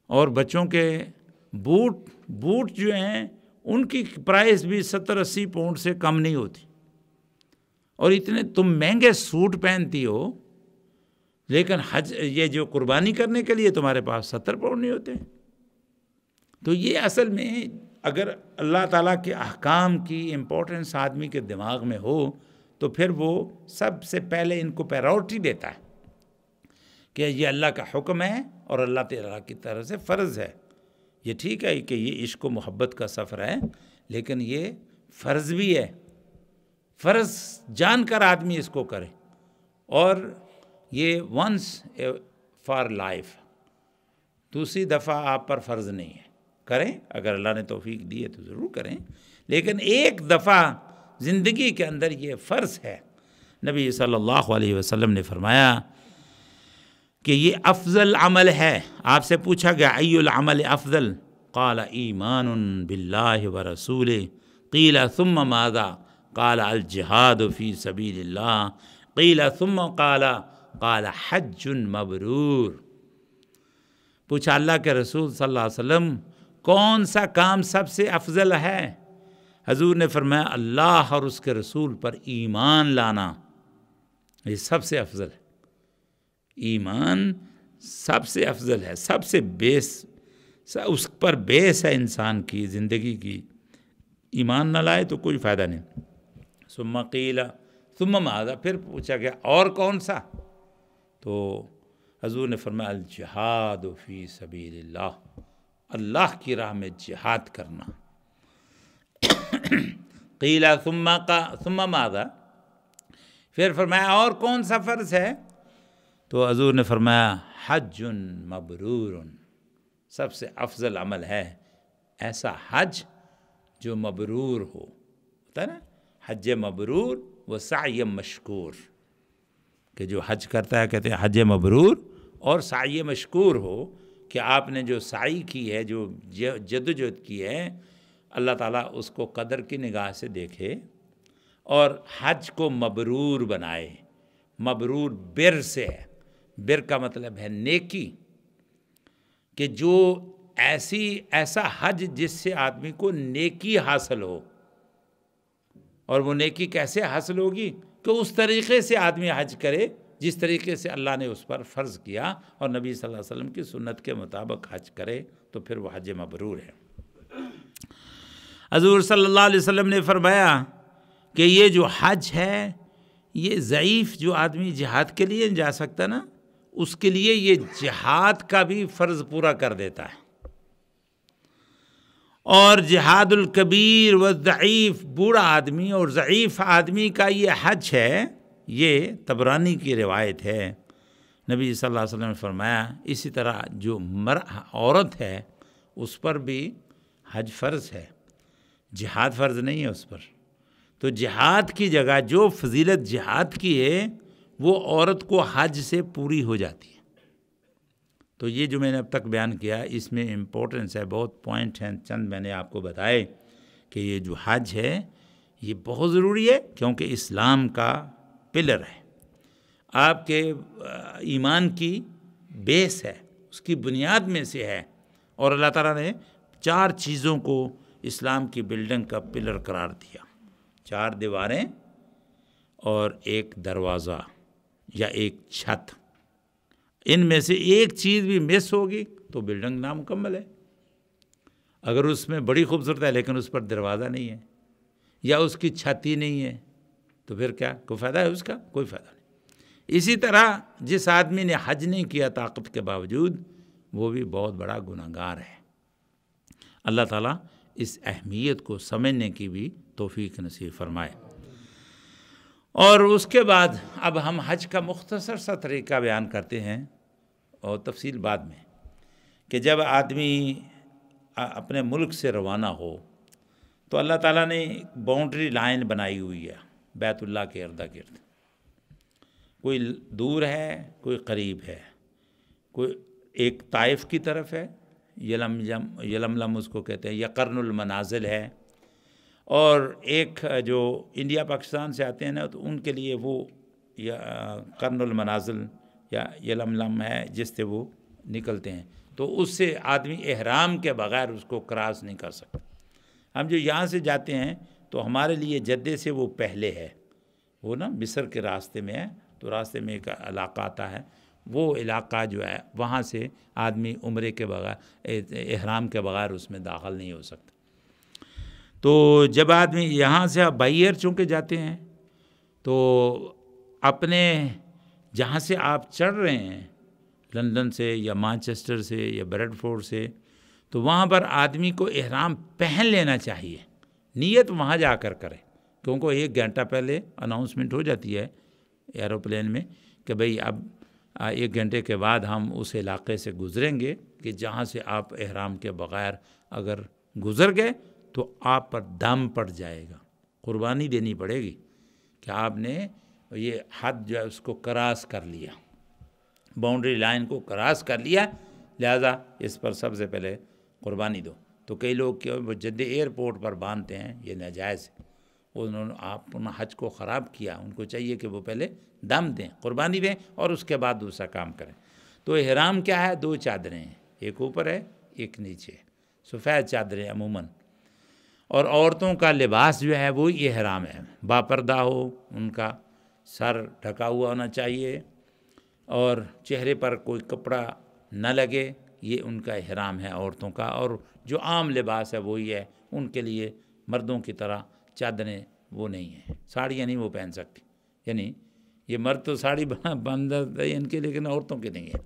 اور بچوں کے بوٹ جو ہیں ان کی پرائس بھی 70-80 پاؤنڈ سے کم نہیں ہوتی، اور اتنے تم مہنگے سوٹ پہنتی ہو، لیکن حج یہ جو قربانی کرنے کے لیے تمہارے پاس 70 پاؤنڈ نہیں ہوتے۔ تو یہ اصل میں اگر اللہ تعالیٰ کے احکام کی امپورٹنس آدمی کے دماغ میں ہو تو پھر وہ سب سے پہلے ان کو پرائیورٹی دیتا ہے کہ یہ اللہ کا حکم ہے اور اللہ تعالیٰ کی طرف سے فرض ہے. یہ ٹھیک ہے کہ یہ عشق و محبت کا سفر ہے، لیکن یہ فرض بھی ہے. فرض جان کر آدمی اس کو کرے، اور یہ ونس فار لائف، دوسری دفعہ آپ پر فرض نہیں ہے. کریں، اگر اللہ نے توفیق دی ہے تو ضرور کریں، لیکن ایک دفعہ زندگی کے اندر یہ فرض ہے. نبی صلی اللہ علیہ وسلم نے فرمایا کہ یہ افضل عمل ہے. آپ سے پوچھا گیا ای العمل افضل؟ قال ایمان باللہ ورسولہ. قیل ثم ماذا؟ قال الجہاد فی سبیل اللہ. قیل ثم قال حج مبرور. پوچھا اللہ کے رسول صلی اللہ علیہ وسلم کون سا کام سب سے افضل ہے؟ حضور نے فرمایا اللہ اور اس کے رسول پر ایمان لانا، یہ سب سے افضل ہے. ایمان سب سے افضل ہے، سب سے بیس، اس پر بیس ہے انسان کی زندگی کی. ایمان نہ لائے تو کوئی فائدہ نہیں. ثم قیل ثم ماذا؟ پھر پوچھا گیا اور کون سا؟ تو حضور نے فرمایا الجہاد فی سبیل اللہ، اللہ کی راہ میں جہاد کرنا. قیل ثم ماذا؟ پھر فرمایا اور کون سا فرض ہے؟ تو حضور نے فرمایا حج مبرور. سب سے افضل عمل ہے ایسا حج جو مبرور ہو. ہوتا ہے نا حج مبرور و سعی مشکور، کہ جو حج کرتا ہے کہتے ہیں حج مبرور، اور سعی مشکور ہو کہ آپ نے جو سعی کی ہے، جو جدوجہد کی ہے، اللہ تعالیٰ اس کو قدر کی نگاہ سے دیکھے اور حج کو مبرور بنائے. مبرور بر سے ہے، بر کا مطلب ہے نیکی، کہ جو ایسا حج جس سے آدمی کو نیکی حاصل ہو. اور وہ نیکی کیسے حاصل ہوگی؟ کہ اس طریقے سے آدمی حج کرے جس طریقے سے اللہ نے اس پر فرض کیا، اور نبی صلی اللہ علیہ وسلم کی سنت کے مطابق حج کرے تو پھر وہ حج مبرور ہے. حضور صلی اللہ علیہ وسلم نے فرمایا کہ یہ جو حج ہے، یہ ضعیف جو آدمی جہاد کے لیے جا سکتا نا، اس کے لیے یہ جہاد کا بھی فرض پورا کر دیتا ہے. اور جہاد الکبیر و ضعیف، بوڑھا آدمی اور ضعیف آدمی کا یہ حج ہے. یہ طبرانی کی روایت ہے. نبی صلی اللہ علیہ وسلم نے فرمایا اسی طرح جو عورت ہے اس پر بھی حج فرض ہے، جہاد فرض نہیں ہے اس پر. تو جہاد کی جگہ جو فضیلت جہاد کی ہے وہ عورت کو حج سے پوری ہو جاتی ہے. تو یہ جو میں نے اب تک بیان کیا اس میں امپورٹنس ہے، بہت پوائنٹ ہیں، چند میں نے آپ کو بتائے کہ یہ جو حج ہے یہ بہت ضروری ہے، کیونکہ اسلام کا پلر ہے، آپ کے ایمان کی بیس ہے، اس کی بنیاد میں سے ہے. اور اللہ تعالیٰ نے 4 چیزوں کو اسلام کی بلڈنگ کا پلر قرار دیا: 4 دیواریں اور 1 دروازہ یا 1 چھت. ان میں سے ایک چیز بھی مس ہوگی تو بلڈنگ نامکمل ہے. اگر اس میں بڑی خوبصورت ہے لیکن اس پر دروازہ نہیں ہے یا اس کی چھت ہی نہیں ہے تو پھر کیا کوئی فائدہ ہے اس کا؟ کوئی فائدہ نہیں. اسی طرح جس آدمی نے حج نہیں کیا طاقت کے باوجود، وہ بھی بہت بڑا گناہگار ہے. اللہ تعالیٰ اس اہمیت کو سمجھنے کی بھی توفیق نصیب فرمائے. اور اس کے بعد اب ہم حج کا مختصر سا طریقہ بیان کرتے ہیں اور تفصیل بعد میں، کہ جب آدمی اپنے ملک سے روانہ ہو تو اللہ تعالیٰ نے باؤنڈری لائن بنائی ہوئی ہے بیت اللہ کے ارد گرد. کوئی دور ہے، کوئی قریب ہے، کوئی ایک طائف کی طرف ہے، یلملم اس کو کہتے ہیں، یا قرن المنازل ہے، اور ایک جو انڈیا پاکستان سے آتے ہیں نا تو ان کے لیے وہ قرن المنازل یا یلملم ہے جس سے وہ نکلتے ہیں. تو اس سے آدمی احرام کے بغیر اس کو کراس نہیں کر سکتا. ہم جو یہاں سے جاتے ہیں تو ہمارے لیے جدے سے وہ پہلے ہے، وہ نا مصر کے راستے میں ہے، تو راستے میں ایک علاقہ آتا ہے، وہ علاقہ جو ہے وہاں سے آدمی عمرے کے بغیر، احرام کے بغیر اس میں داخل نہیں ہو سکتا. تو جب آدمی یہاں سے بائی ایئر چونکہ جاتے ہیں تو اپنے جہاں سے آپ چڑھ رہے ہیں لندن سے یا مانچسٹر سے یا بریڈ فورڈ سے، تو وہاں پر آدمی کو احرام پہن لینا چاہیے، نیت وہاں جا کر کرے، کیونکہ 1 گھنٹہ پہلے اناؤنسمنٹ ہو جاتی ہے ایروپلین میں کہ بھئی اب 1 گھنٹے کے بعد ہم اس علاقے سے گزریں گے کہ جہاں سے آپ احرام کے بغیر اگر گزر گئے تو آپ پر دم پڑ جائے گا، قربانی دینی پڑے گی کہ آپ نے یہ حد جو ہے اس کو کراس کر لیا، باؤنڈری لائن کو کراس کر لیا، لہذا اس پر سب سے پہلے قربانی دو۔ تو کئی لوگ کہ وہ جدہ ایئرپورٹ پر باندھتے ہیں، یہ ناجائز ہے، انہوں نے اپنا حج کو خراب کیا، ان کو چاہیے کہ وہ پہلے دم دیں، قربانی دیں اور اس کے بعد دوسرا کام کریں۔ تو احرام کیا ہے؟ 2 چادریں ہیں، ایک اوپر ہے ایک نیچے، سفید چادریں عموماً۔ اور عورتوں کا لباس جو ہے وہ احرام ہے، باپردہ ہو، ان کا سر ڈھکا ہوا ہونا چاہیے اور چہرے پر کوئی کپڑا نہ لگے، یہ ان کا احرام ہے عورتوں کا۔ اور جو عام لباس ہے وہی ہے، ان کے لیے مردوں کی طرح چادریں وہ نہیں ہیں، ساڑیاں نہیں وہ پہن سکتی، یعنی یہ مرد تو ساڑی باندھتے ہیں ان کے، لیکن عورتوں کے نہیں ہے۔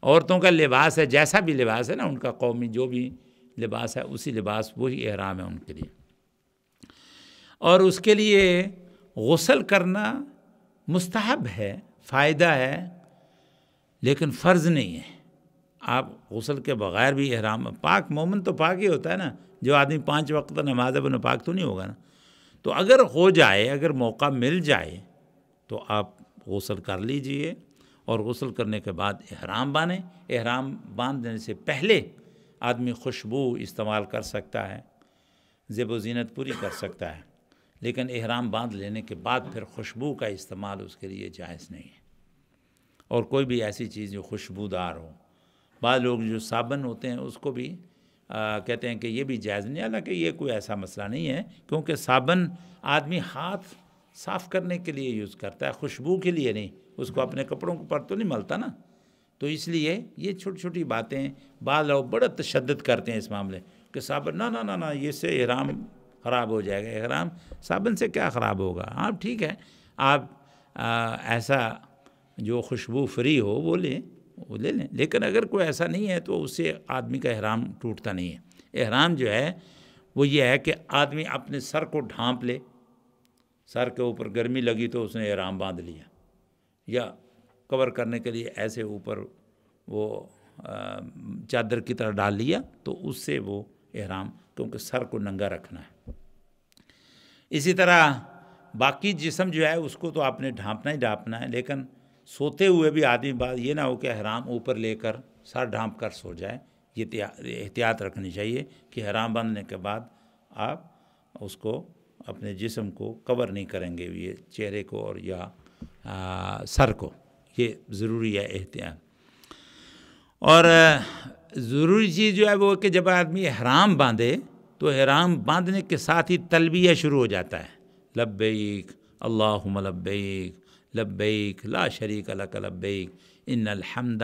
عورتوں کا لباس ہے، جیسا بھی لباس ہے نا ان کا قومی جو بھی لباس ہے اسی لباس وہی احرام ہے ان کے لیے۔ اور اس کے لیے غسل کرنا مستحب ہے، فائدہ ہے، لیکن فرض نہیں ہے۔ آپ غسل کے بغیر بھی احرام، پاک مومن تو پاک ہی ہوتا ہے نا، جو آدمی 5 وقت نماز ہے وہ ناپاک تو نہیں ہوگا نا۔ تو اگر ہو جائے، اگر موقع مل جائے تو آپ غسل کر لیجئے، اور غسل کرنے کے بعد احرام باندھیں۔ احرام باندھنے سے پہلے آدمی خوشبو استعمال کر سکتا ہے، زیب و زینت پوری کر سکتا ہے، لیکن احرام باندھ لینے کے بعد پھر خوشبو کا استعمال اس کے لیے جائز نہیں ہے، اور کوئی بھی ایسی چیز جو خوشبودار ہو۔ بعض لوگ جو صابن ہوتے ہیں اس کو بھی کہتے ہیں کہ یہ بھی جائز نہیں، حالانکہ یہ کوئی ایسا مسئلہ نہیں ہے، کیونکہ صابن آدمی ہاتھ صاف کرنے کے لیے یوز کرتا ہے، خوشبو کے لیے نہیں، اس کو اپنے کپڑوں پر تو نہیں ملتا نا۔ تو اس لیے یہ چھوٹی چھوٹی باتیں بعض لوگ بڑا تشدد کرتے ہیں اس معاملے کہ صابن نہ یہ سے احرام خراب ہو جائے گا۔ احرام صابن سے کیا خراب ہوگا؟ ہاں ٹھیک ہے، آپ ایسا جو خوشبو فری ہو وہ لے لیں، لیکن اگر کوئی ایسا نہیں ہے تو اس سے آدمی کا احرام ٹوٹتا نہیں ہے۔ احرام جو ہے وہ یہ ہے کہ آدمی اپنے سر کو ڈھانپ لے، سر کے اوپر گرمی لگی تو اس نے احرام باندھ لیا، یا کور کرنے کے لیے ایسے اوپر وہ چادر کی طرح ڈال لیا، تو اس سے وہ احرام، کیونکہ سر کو ننگا رکھنا ہے۔ اسی طرح باقی جسم جو ہے اس کو تو آپ نے ڈھانپنا ہی ڈھانپنا ہے، لیکن سوتے ہوئے بھی آدمی بات یہ نہ ہو کہ احرام اوپر لے کر سر ڈھانپ کر سو جائے، یہ احتیاط رکھنی چاہیے کہ احرام باندھنے کے بعد آپ اس کو اپنے جسم کو کور نہیں کریں گے، یہ چہرے کو اور یا سر کو، یہ ضروری ہے احتیاط۔ اور ضروری چیز جو ہے وہ کہ جب آدمی احرام باندھے تو احرام باندھنے کے ساتھ ہی تلبیہ شروع ہو جاتا ہے، لبیک اللہم لبیک لبیک لا شریک لک لبیک ان الحمد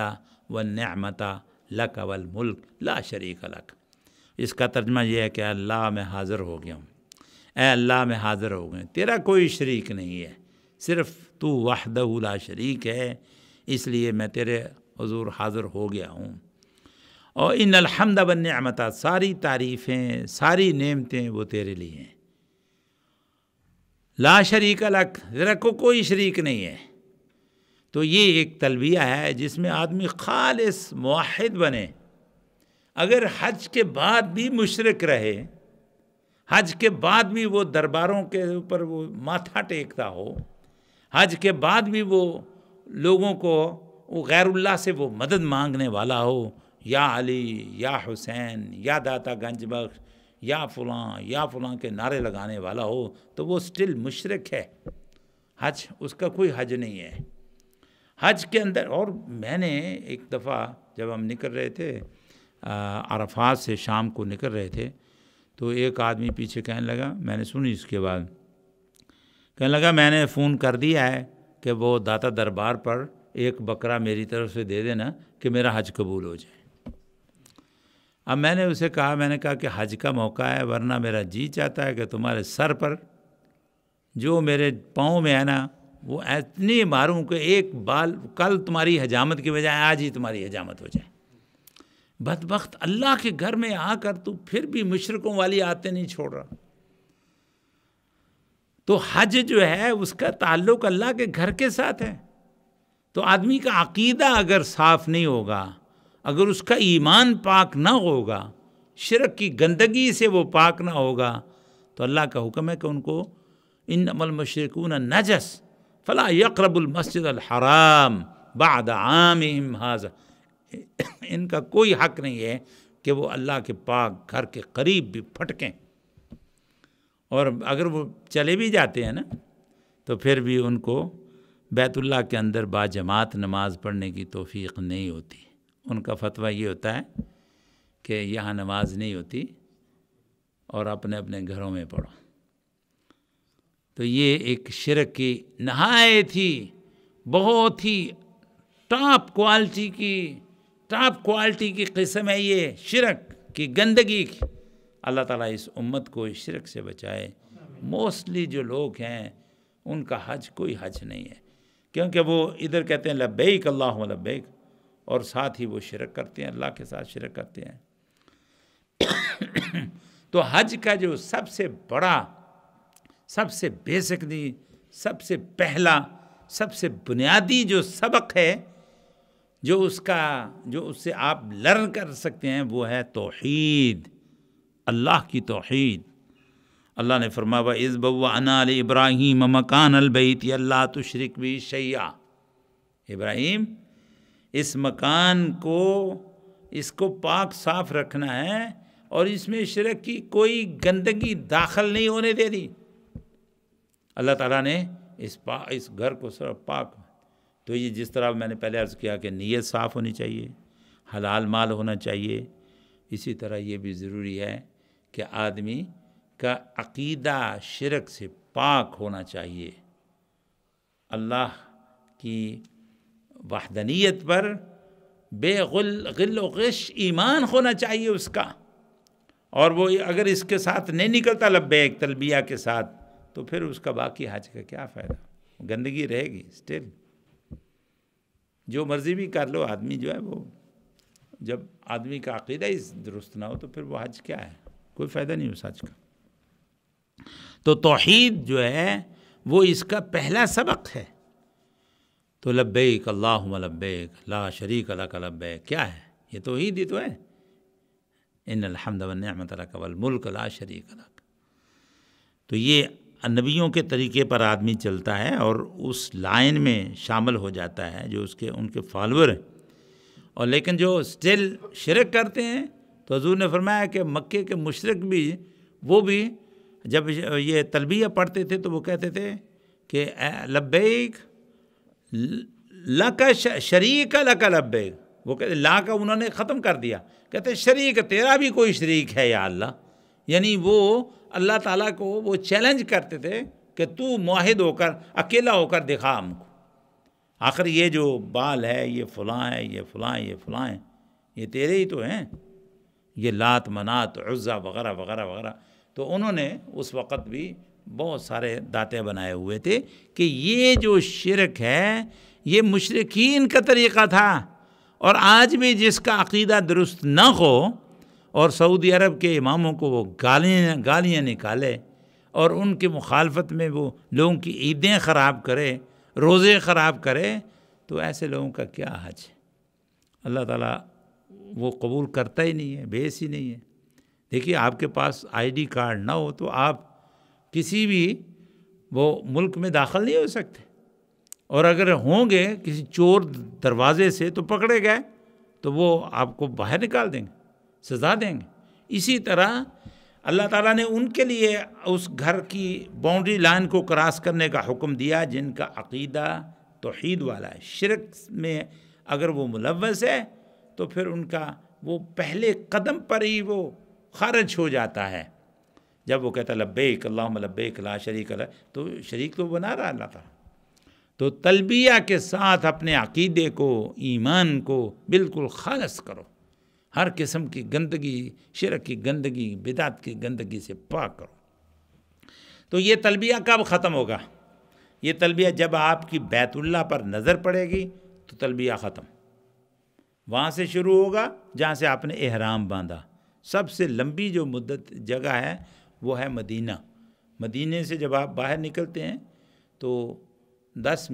والنعمت لک والملک لا شریک لک۔ اس کا ترجمہ یہ ہے کہ اللہ میں حاضر ہو گیا ہوں، اے اللہ میں حاضر ہو گئے، تیرا کوئی شریک نہیں ہے، صرف تو وحدہ لا شریک ہے، اس لیے میں تیرے حضور حاضر ہو گیا ہوں۔ اور ان الحمد والنعمت، ساری تعریفیں ساری نعمتیں وہ تیرے لیے ہیں، لا شریک لک، تیرا کو کوئی شریک نہیں ہے۔ تو یہ ایک تلبیہ ہے جس میں آدمی خالص موحد بنے۔ اگر حج کے بعد بھی مشرک رہے، حج کے بعد بھی وہ درباروں کے اوپر وہ ماتھا ٹیکتا ہو، حج کے بعد بھی وہ لوگوں کو وہ غیر اللہ سے وہ مدد مانگنے والا ہو، یا علی یا حسین یا داتا گنج بخش یا فلاں کے نعرے لگانے والا ہو، تو وہ سٹل مشرک ہے۔ حج اس کا کوئی حج نہیں ہے۔ حج کے اندر، اور میں نے ایک دفعہ جب ہم نکل رہے تھے عرفات سے شام کو نکل رہے تھے، تو ایک آدمی پیچھے کہنے لگا، میں نے سنی اس کے بعد، کہنے لگا میں نے فون کر دیا ہے کہ وہ داتا دربار پر ایک بکرا میری طرف سے دے دینا کہ میرا حج قبول ہو جائے۔ اب میں نے اسے کہا، میں نے کہا کہ حج کا موقع ہے، ورنہ میرا جی چاہتا ہے کہ تمہارے سر پر جو میرے پاؤں میں ہے نا وہ اتنی ماروں کہ ایک بال کل تمہاری حجامت کی بجائے آج ہی تمہاری حجامت ہو جائے۔ بدبخت، اللہ کے گھر میں آ کر تو پھر بھی مشرکوں والی عادتیں نہیں چھوڑ رہا۔ تو حج جو ہے اس کا تعلق اللہ کے گھر کے ساتھ ہے۔ تو آدمی کا عقیدہ اگر صاف نہیں ہوگا، اگر اس کا ایمان پاک نہ ہوگا، شرک کی گندگی سے وہ پاک نہ ہوگا، تو اللہ کا حکم ہے کہ ان کو انما المشرکون نجس فلا یقربوا المسجد الحرام بعد عامہم ھذا، ان کا کوئی حق نہیں ہے کہ وہ اللہ کے پاک گھر کے قریب بھی پھٹکیں، اور اگر وہ چلے بھی جاتے ہیں نا تو پھر بھی ان کو بیت اللہ کے اندر باجماعت نماز پڑھنے کی توفیق نہیں ہوتی۔ ان کا فتویٰ یہ ہوتا ہے کہ یہاں نماز نہیں ہوتی اور اپنے اپنے گھروں میں پڑھو۔ تو یہ ایک شرک کی نہایت ہی بہت ہی ٹاپ کوالٹی کی قسم ہے یہ شرک کی گندگی کی۔ اللہ تعالیٰ اس امت کو اس شرک سے بچائے۔ موسٹلی جو لوگ ہیں ان کا حج کوئی حج نہیں ہے، کیونکہ وہ ادھر کہتے ہیں لبیک اللہم لبیک، اور ساتھ ہی وہ شرک کرتے ہیں، اللہ کے ساتھ شرک کرتے ہیں۔ تو حج کا جو سب سے بڑا، سب سے بیسکلی، سب سے پہلا، سب سے بنیادی جو سبق ہے، جو اس سے آپ لرن کر سکتے ہیں، وہ ہے توحید، اللہ کی توحید۔ اللہ نے فرمایا وَإِذْ بَوَّأْنَا لِإِبْرَاهِيمَ مَكَانَ الْبَيْتِ أَلَّا تُشْرِكْ بِي شَيْئًا، ابراہیم اس مکان کو، اس کو پاک صاف رکھنا ہے اور اس میں شرک کی کوئی گندگی داخل نہیں ہونے دے دی۔ اللہ تعالیٰ نے اس گھر کو صرف پاک، تو یہ جس طرح میں نے پہلے عرض کیا کہ نیت صاف ہونی چاہیے، حلال مال ہونا چاہیے، اسی طرح یہ بھی ضروری ہے کہ آدمی کا عقیدہ شرک سے پاک ہونا چاہیے، اللہ کی وحدانیت پر بے غل و غش ایمان ہونا چاہیے اس کا، اور وہ اگر اس کے ساتھ نہیں نکلتا لبیک تلبیہ کے ساتھ، تو پھر اس کا باقی حج کا کیا فائدہ، گندگی رہے گی اسٹل۔ جو مرضی بھی کر لو آدمی جو ہے، وہ جب آدمی کا عقیدہ ہی درست نہ ہو تو پھر وہ حج کیا ہے، کوئی فائدہ نہیں اس حج کا۔ تو توحید جو ہے وہ اس کا پہلا سبق ہے۔ تو لبیک اللہم لبیک لا شریک لک لبیک کیا ہے؟ یہ توحید ہی تو ہے، ان الحمد والنعمت لک والملک لا شریک لک۔ تو یہ نبیوں کے طریقے پر آدمی چلتا ہے اور اس لائن میں شامل ہو جاتا ہے جو ان کے فالوور ہیں، اور لیکن جو اسٹل شرک کرتے ہیں، تو حضور نے فرمایا کہ مکے کے مشرک بھی، وہ بھی جب یہ تلبیہ پڑھتے تھے تو وہ کہتے تھے کہ لبیک لک شریک لک لبیک، وہ کہتے لا کا انہوں نے ختم کر دیا، کہتے شریک تیرا بھی کوئی شریک ہے یا اللہ، یعنی وہ اللہ تعالیٰ کو وہ چیلنج کرتے تھے کہ تو موحد ہو کر اکیلا ہو کر دکھا ہم کو، آخر یہ جو بال ہے، یہ فلاں ہے، یہ فلاں، یہ فلاں ہے، یہ تیرے ہی تو ہیں، یہ لات منات عزا وغیرہ وغیرہ وغیرہ۔ تو انہوں نے اس وقت بھی بہت سارے داتے بنائے ہوئے تھے کہ یہ جو شرک ہے یہ مشرکین کا طریقہ تھا، اور آج بھی جس کا عقیدہ درست نہ ہو اور سعودی عرب کے اماموں کو وہ گالیاں نکالے اور ان کی مخالفت میں وہ لوگوں کی عیدیں خراب کرے، روزے خراب کرے، تو ایسے لوگوں کا کیا حج ہے؟ اللہ تعالیٰ وہ قبول کرتا ہی نہیں ہے، بیس ہی نہیں ہے۔ دیکھیے آپ کے پاس آئی ڈی کارڈ نہ ہو تو آپ کسی بھی وہ ملک میں داخل نہیں ہو سکتے، اور اگر ہوں گے کسی چور دروازے سے تو پکڑے گئے تو وہ آپ کو باہر نکال دیں گے، سزا دیں گے۔ اسی طرح اللہ تعالیٰ نے ان کے لیے اس گھر کی باؤنڈری لائن کو کراس کرنے کا حکم دیا جن کا عقیدہ توحید والا ہے، شرک میں اگر وہ ملوث ہے تو پھر ان کا وہ پہلے قدم پر ہی وہ خارج ہو جاتا ہے۔ جب وہ کہتا ہے لبیک اللہم لبیک لا شریک لک، تو شریک تو بنا رہا اللہ تعالیٰ۔ تو تلبیہ کے ساتھ اپنے عقیدے کو، ایمان کو بالکل خالص کرو، ہر قسم کی گندگی، شرک کی گندگی، بدعت کی گندگی سے پاک کرو۔ تو یہ تلبیہ کب ختم ہوگا؟ یہ تلبیہ جب آپ کی بیت اللہ پر نظر پڑے گی تو تلبیہ ختم، وہاں سے شروع ہوگا جہاں سے آپ نے احرام باندھا۔ سب سے لمبی جو مدت جگہ ہے وہ ہے مدینہ۔ مدینے سے جب آپ باہر نکلتے ہیں تو 10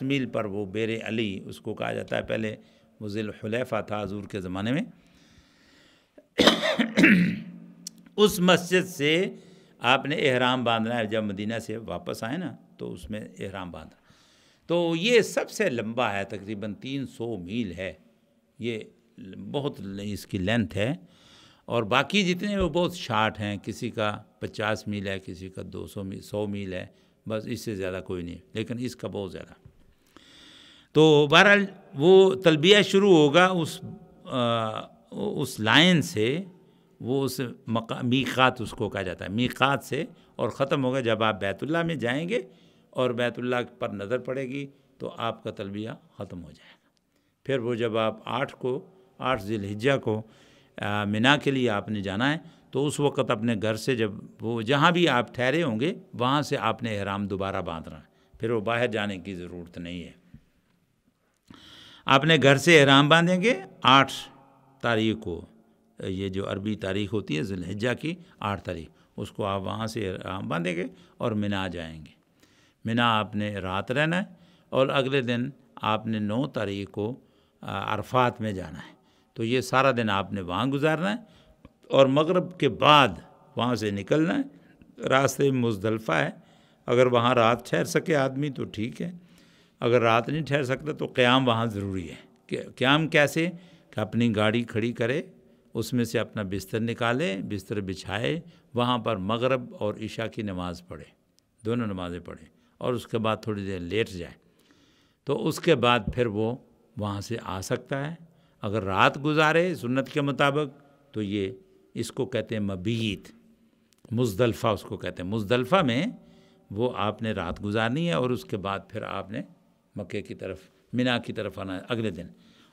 میل پر وہ بیر علی اس کو کہا جاتا ہے، پہلے وہ ذی الحلیفہ تھا حضور کے زمانے میں۔ اس مسجد سے آپ نے احرام باندھنا ہے، جب مدینہ سے واپس آئے نا تو اس میں احرام باندھا۔ تو یہ سب سے لمبا ہے، تقریباً 300 میل ہے، یہ بہت اس کی لینتھ ہے۔ اور باقی جتنے وہ بہت شارٹ ہیں، کسی کا 50 میل ہے، کسی کا 200 میل 100 میل ہے، بس اس سے زیادہ کوئی نہیں، لیکن اس کا بہت زیادہ۔ تو بہرحال وہ تلبیہ شروع ہوگا اس لائن سے، وہ اس میقات اس کو کہا جاتا ہے، میقات سے، اور ختم ہوگا جب آپ بیت اللہ میں جائیں گے اور بیت اللہ پر نظر پڑے گی تو آپ کا تلبیہ ختم ہو جائے گا۔ پھر وہ جب آپ 8 ذی الحجہ کو منا کے لیے آپ نے جانا ہے تو اس وقت اپنے گھر سے جب وہ جہاں بھی آپ ٹھہرے ہوں گے وہاں سے آپ نے احرام دوبارہ باندھنا ہے، پھر وہ باہر جانے کی ضرورت نہیں ہے۔ آپ نے گھر سے احرام باندھیں گے 8 تاریخ کو، یہ جو عربی تاریخ ہوتی ہے ذی الحجہ کی 8 تاریخ، اس کو آپ وہاں سے احرام باندھیں گے اور منا جائیں گے۔ منا آپ نے رات رہنا ہے اور اگلے دن آپ نے 9 تاریخ کو عرفات میں جانا ہے، تو یہ سارا دن آپ نے وہاں گزارنا ہے اور مغرب کے بعد وہاں سے نکلنا ہے۔ راستے میں مزدلفہ ہے، اگر وہاں رات ٹھہر سکے آدمی تو ٹھیک ہے، اگر رات نہیں ٹھہر سکتا تو قیام وہاں ضروری ہے۔ قیام کیسے کہ اپنی گاڑی کھڑی کرے، اس میں سے اپنا بستر نکالے، بستر بچھائے، وہاں پر مغرب اور عشاء کی نماز پڑھے، دونوں نمازیں پڑھے، اور اس کے بعد تھوڑی دیر لیٹ جائے، تو اس کے بعد پھر وہ وہاں سے آ سکتا ہے۔ اگر رات گزارے سنت کے مطابق تو یہ اس کو کہتے ہیں مبیت، مزدلفہ اس کو کہتے ہیں۔ مزدلفہ میں وہ آپ نے رات گزارنی ہے اور اس کے بعد پھر آپ نے مکے کی طرف، منا کی طرف آنا ہے اگلے دن۔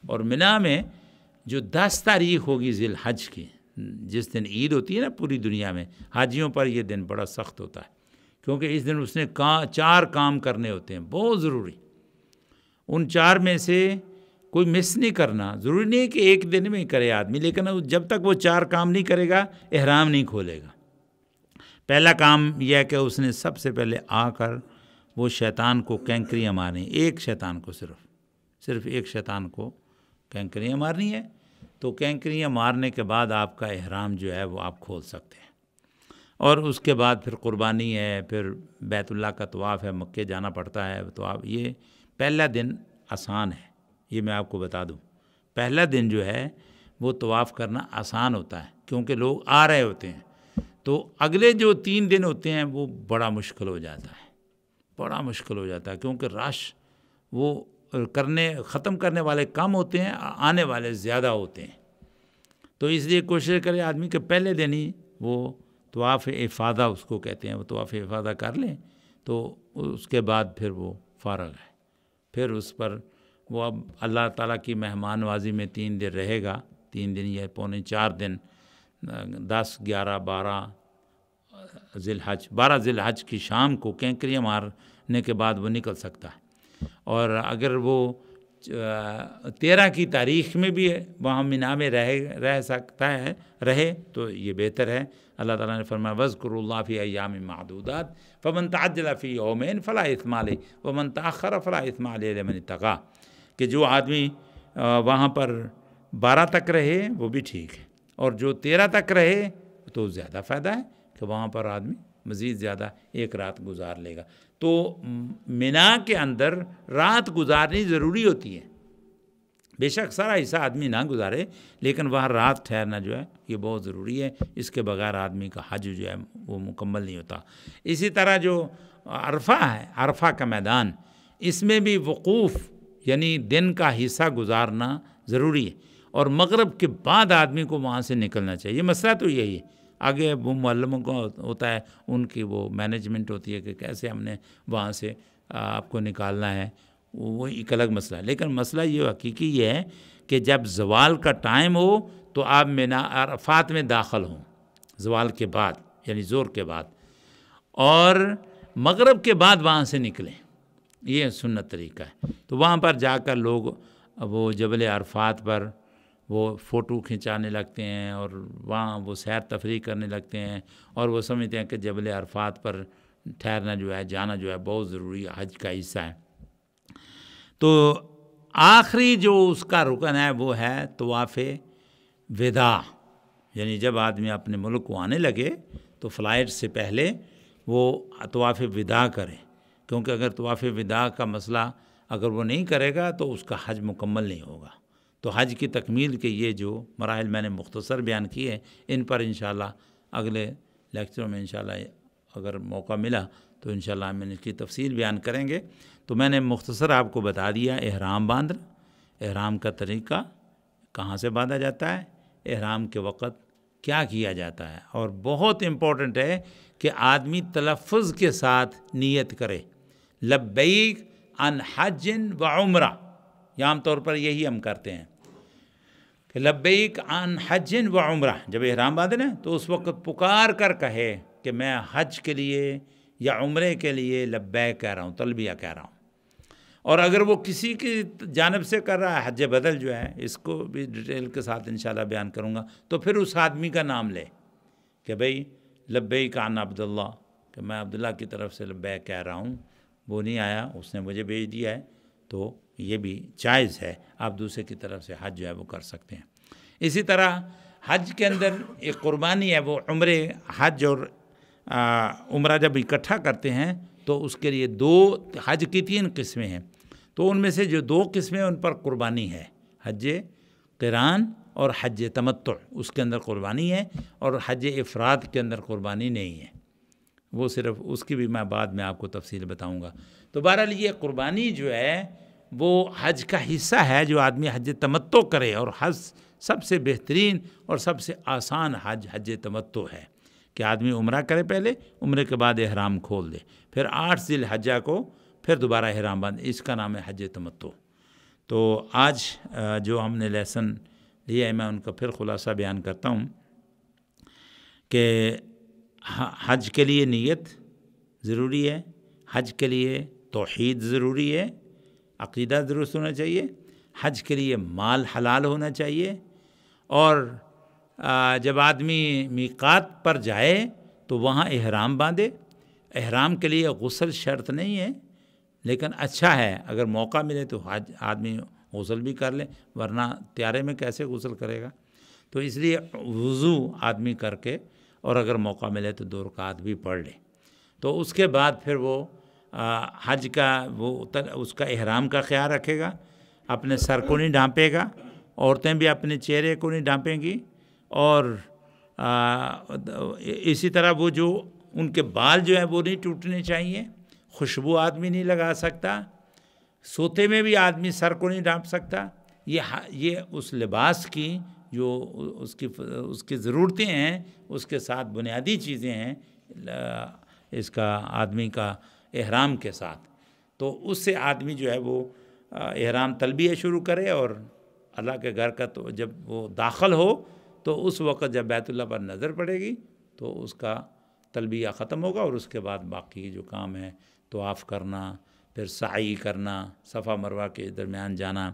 اور منا میں جو 10 تاریخ ہوگی ذی الحج کی، جس دن عید ہوتی ہے نا پوری دنیا میں، حاجیوں پر یہ دن بڑا سخت ہوتا ہے، کیونکہ اس دن اس نے 4 کام کرنے ہوتے ہیں بہت ضروری۔ ان 4 میں سے کوئی مس نہیں کرنا، ضروری نہیں ہے کہ ایک دن میں کرے آدمی، لیکن جب تک وہ 4 کام نہیں کرے گا احرام نہیں کھولے گا۔ پہلا کام یہ ہے کہ اس نے سب سے پہلے آ کر وہ شیطان کو کینکریاں مارنی، ایک شیطان کو صرف ایک شیطان کو کینکریاں مارنی ہے۔ تو کینکریاں مارنے کے بعد آپ کا احرام جو ہے وہ آپ کھول سکتے ہیں، اور اس کے بعد پھر قربانی ہے، پھر بیت اللہ کا طواف ہے، مکے جانا پڑتا ہے۔ تو آپ یہ پہلا دن آسان ہے، یہ میں آپ کو بتا دوں، پہلا دن جو ہے وہ طواف کرنا آسان ہوتا ہے کیونکہ لوگ آ رہے ہوتے ہیں۔ تو اگلے جو 3 دن ہوتے ہیں وہ بڑا مشکل ہو جاتا ہے، کیونکہ رش وہ ختم کرنے والے کم ہوتے ہیں، آنے والے زیادہ ہوتے ہیں۔ تو اس لیے کوشش کرے آدمی کہ پہلے دن ہی وہ طواف افاضہ اس کو کہتے ہیں، وہ طواف افاضہ کر لیں، تو اس کے بعد پھر وہ فارغ ہے۔ پھر اس پر وہ اب اللہ تعالیٰ کی مہمان نوازی میں 3 دن رہے گا، 3 دن یا پونے 4 دن، 10 11 12 ذی الحج، 12 ذی الحج کی شام کو کینکریاں مارنے کے بعد وہ نکل سکتا ہے۔ اور اگر وہ 13 کی تاریخ میں بھی وہاں منا میں رہ سکتا ہے رہے تو یہ بہتر ہے۔ اللہ تعالیٰ نے فرمایا وَاذْكُرُوا اللَّهَ فِي أَيَّامٍ مَّعْدُودَاتٍ فَمَن تَعَجَّلَ فِي يَوْمَيْنِ فَلَا إِثْمَ عَلَيْهِ وَمَن تَأَخَّرَ فَلَا إِثْمَ عَلَيْهِ لِمَنِ اتَّقَىٰ، کہ جو آدمی وہاں پر 12 تک رہے وہ بھی ٹھیک ہے، اور جو 13 تک رہے تو زیادہ فائدہ ہے کہ وہاں پر آدمی مزید زیادہ ایک رات گزار لے گا۔ تو منا کے اندر رات گزارنی ضروری ہوتی ہے، بے شک سارا حصہ آدمی نہ گزارے، لیکن وہاں رات ٹھہرنا جو ہے یہ بہت ضروری ہے، اس کے بغیر آدمی کا حج جو ہے وہ مکمل نہیں ہوتا۔ اسی طرح جو عرفہ ہے، عرفہ کا میدان، اس میں بھی وقوف یعنی دن کا حصہ گزارنا ضروری ہے، اور مغرب کے بعد آدمی کو وہاں سے نکلنا چاہیے۔ مسئلہ تو یہی ہے، آگے وہ معلموں کو ہوتا ہے، ان کی وہ مینجمنٹ ہوتی ہے کہ کیسے ہم نے وہاں سے آپ کو نکالنا ہے، وہ ایک الگ مسئلہ ہے۔ لیکن مسئلہ یہ حقیقی یہ ہے کہ جب زوال کا ٹائم ہو تو آپ عرفات میں داخل ہوں، زوال کے بعد یعنی زور کے بعد، اور مغرب کے بعد وہاں سے نکلیں، یہ سنت طریقہ ہے۔ تو وہاں پر جا کر لوگ وہ جبل عرفات پر وہ فوٹو کھنچانے لگتے ہیں اور وہاں وہ سیر تفریح کرنے لگتے ہیں، اور وہ سمجھتے ہیں کہ جبل عرفات پر ٹھہرنا جو ہے، جانا جو ہے بہت ضروری حج کا حصہ ہے۔ تو آخری جو اس کا رکن ہے وہ ہے طواف وداع، یعنی جب آدمی اپنے ملک کو آنے لگے تو فلائٹ سے پہلے وہ طواف وداع کرے، کیونکہ اگر طواف وداع کا مسئلہ اگر وہ نہیں کرے گا تو اس کا حج مکمل نہیں ہوگا۔ تو حج کی تکمیل کے یہ جو مراحل میں نے مختصر بیان کیے، ان پر انشاءاللہ اگلے لیکچر میں انشاءاللہ اگر موقع ملا تو انشاءاللہ ہم اس کی تفصیل بیان کریں گے۔ تو میں نے مختصر آپ کو بتا دیا احرام باندھنا، احرام کا طریقہ کہاں سے باندھا جاتا ہے، احرام کے وقت کیا کیا جاتا ہے، اور بہت امپورٹنٹ ہے کہ آدمی تلفظ کے ساتھ نیت کرے، لبیک عن حج و عمرہ۔ یہ عام طور پر یہی ہم کرتے ہیں کہ لبیک عن حج و عمرہ، جب احرام باندھے نا تو اس وقت پکار کر کہے کہ میں حج کے لیے یا عمرے کے لیے لبیک کہہ رہا ہوں، تلبیہ کہہ رہا ہوں۔ اور اگر وہ کسی کی جانب سے کر رہا ہے، حج بدل جو ہے، اس کو بھی ڈیٹیل کے ساتھ انشاءاللہ بیان کروں گا، تو پھر اس آدمی کا نام لے کہ بھئی لبیک عن عبداللہ، کہ میں عبداللہ کی طرف سے لبیک کہہ رہا ہوں، وہ نہیں آیا، اس نے مجھے بھیج دیا ہے، تو یہ بھی جائز ہے، آپ دوسرے کی طرف سے حج جو ہے وہ کر سکتے ہیں۔ اسی طرح حج کے اندر ایک قربانی ہے، وہ عمرے، حج اور عمرہ جب اکٹھا کرتے ہیں تو اس کے لیے حج کی 3 قسمیں ہیں، تو ان میں سے جو 2 قسمیں ان پر قربانی ہے، حج قران اور حج تمتع، اس کے اندر قربانی ہے، اور حج افراد کے اندر قربانی نہیں ہے، وہ صرف اس کی بھی میں بعد میں آپ کو تفصیل بتاؤں گا۔ تو بہرحال یہ قربانی جو ہے وہ حج کا حصہ ہے، جو آدمی حج تمتع کرے، اور حج سب سے بہترین اور سب سے آسان حج تمتع ہے کہ آدمی عمرہ کرے، پہلے عمرے کے بعد احرام کھول دے، پھر 8 ذی الحجہ کو پھر دوبارہ احرام باندھے، اس کا نام ہے حج تمتع۔ تو آج جو ہم نے لیسن لیا ہے، میں ان کا پھر خلاصہ بیان کرتا ہوں کہ حج کے لیے نیت ضروری ہے، حج کے لیے توحید ضروری ہے، عقیدہ درست ہونا چاہیے، حج کے لیے مال حلال ہونا چاہیے، اور جب آدمی میقات پر جائے تو وہاں احرام باندھے۔ احرام کے لیے غسل شرط نہیں ہے، لیکن اچھا ہے اگر موقع ملے تو آدمی غسل بھی کر لے، ورنہ طیارے میں کیسے غسل کرے گا؟ تو اس لیے وضو آدمی کر کے، اور اگر موقع ملے تو 2 رکعت بھی پڑھ لے۔ تو اس کے بعد پھر وہ حج کا اس کا احرام کا خیال رکھے گا، اپنے سر کو نہیں ڈھانپے گا، عورتیں بھی اپنے چہرے کو نہیں ڈھانپیں گی، اور اسی طرح وہ جو ان کے بال جو ہیں وہ نہیں ٹوٹنے چاہیے، خوشبو آدمی نہیں لگا سکتا، سوتے میں بھی آدمی سر کو نہیں ڈھانپ سکتا۔ یہ اس لباس کی جو اس کی ضرورتیں ہیں، اس کے ساتھ بنیادی چیزیں ہیں اس کا آدمی کا احرام کے ساتھ۔ تو اس سے آدمی جو ہے وہ احرام تلبیہ شروع کرے، اور اللہ کے گھر کا تو جب وہ داخل ہو تو اس وقت جب بیت اللہ پر نظر پڑے گی تو اس کا تلبیہ ختم ہوگا، اور اس کے بعد باقی جو کام ہے، طواف کرنا، پھر سعی کرنا، صفا مروہ کے درمیان جانا،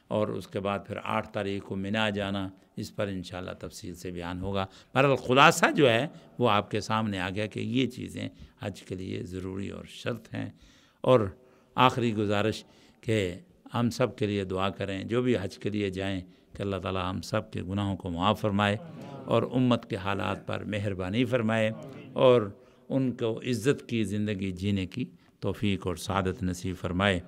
اور اس کے بعد پھر 8 تاریخ کو مینا جانا، اس پر انشاءاللہ تفصیل سے بیان ہوگا۔ بہرحال خلاصہ جو ہے وہ آپ کے سامنے آ گیا کہ یہ چیزیں حج کے لیے ضروری اور شرط ہیں۔ اور آخری گزارش کہ ہم سب کے لیے دعا کریں، جو بھی حج کے لیے جائیں، کہ اللہ تعالی ہم سب کے گناہوں کو معاف فرمائے، اور امت کے حالات پر مہربانی فرمائے، اور ان کو عزت کی زندگی جینے کی توفیق اور سعادت نصیب فرمائے۔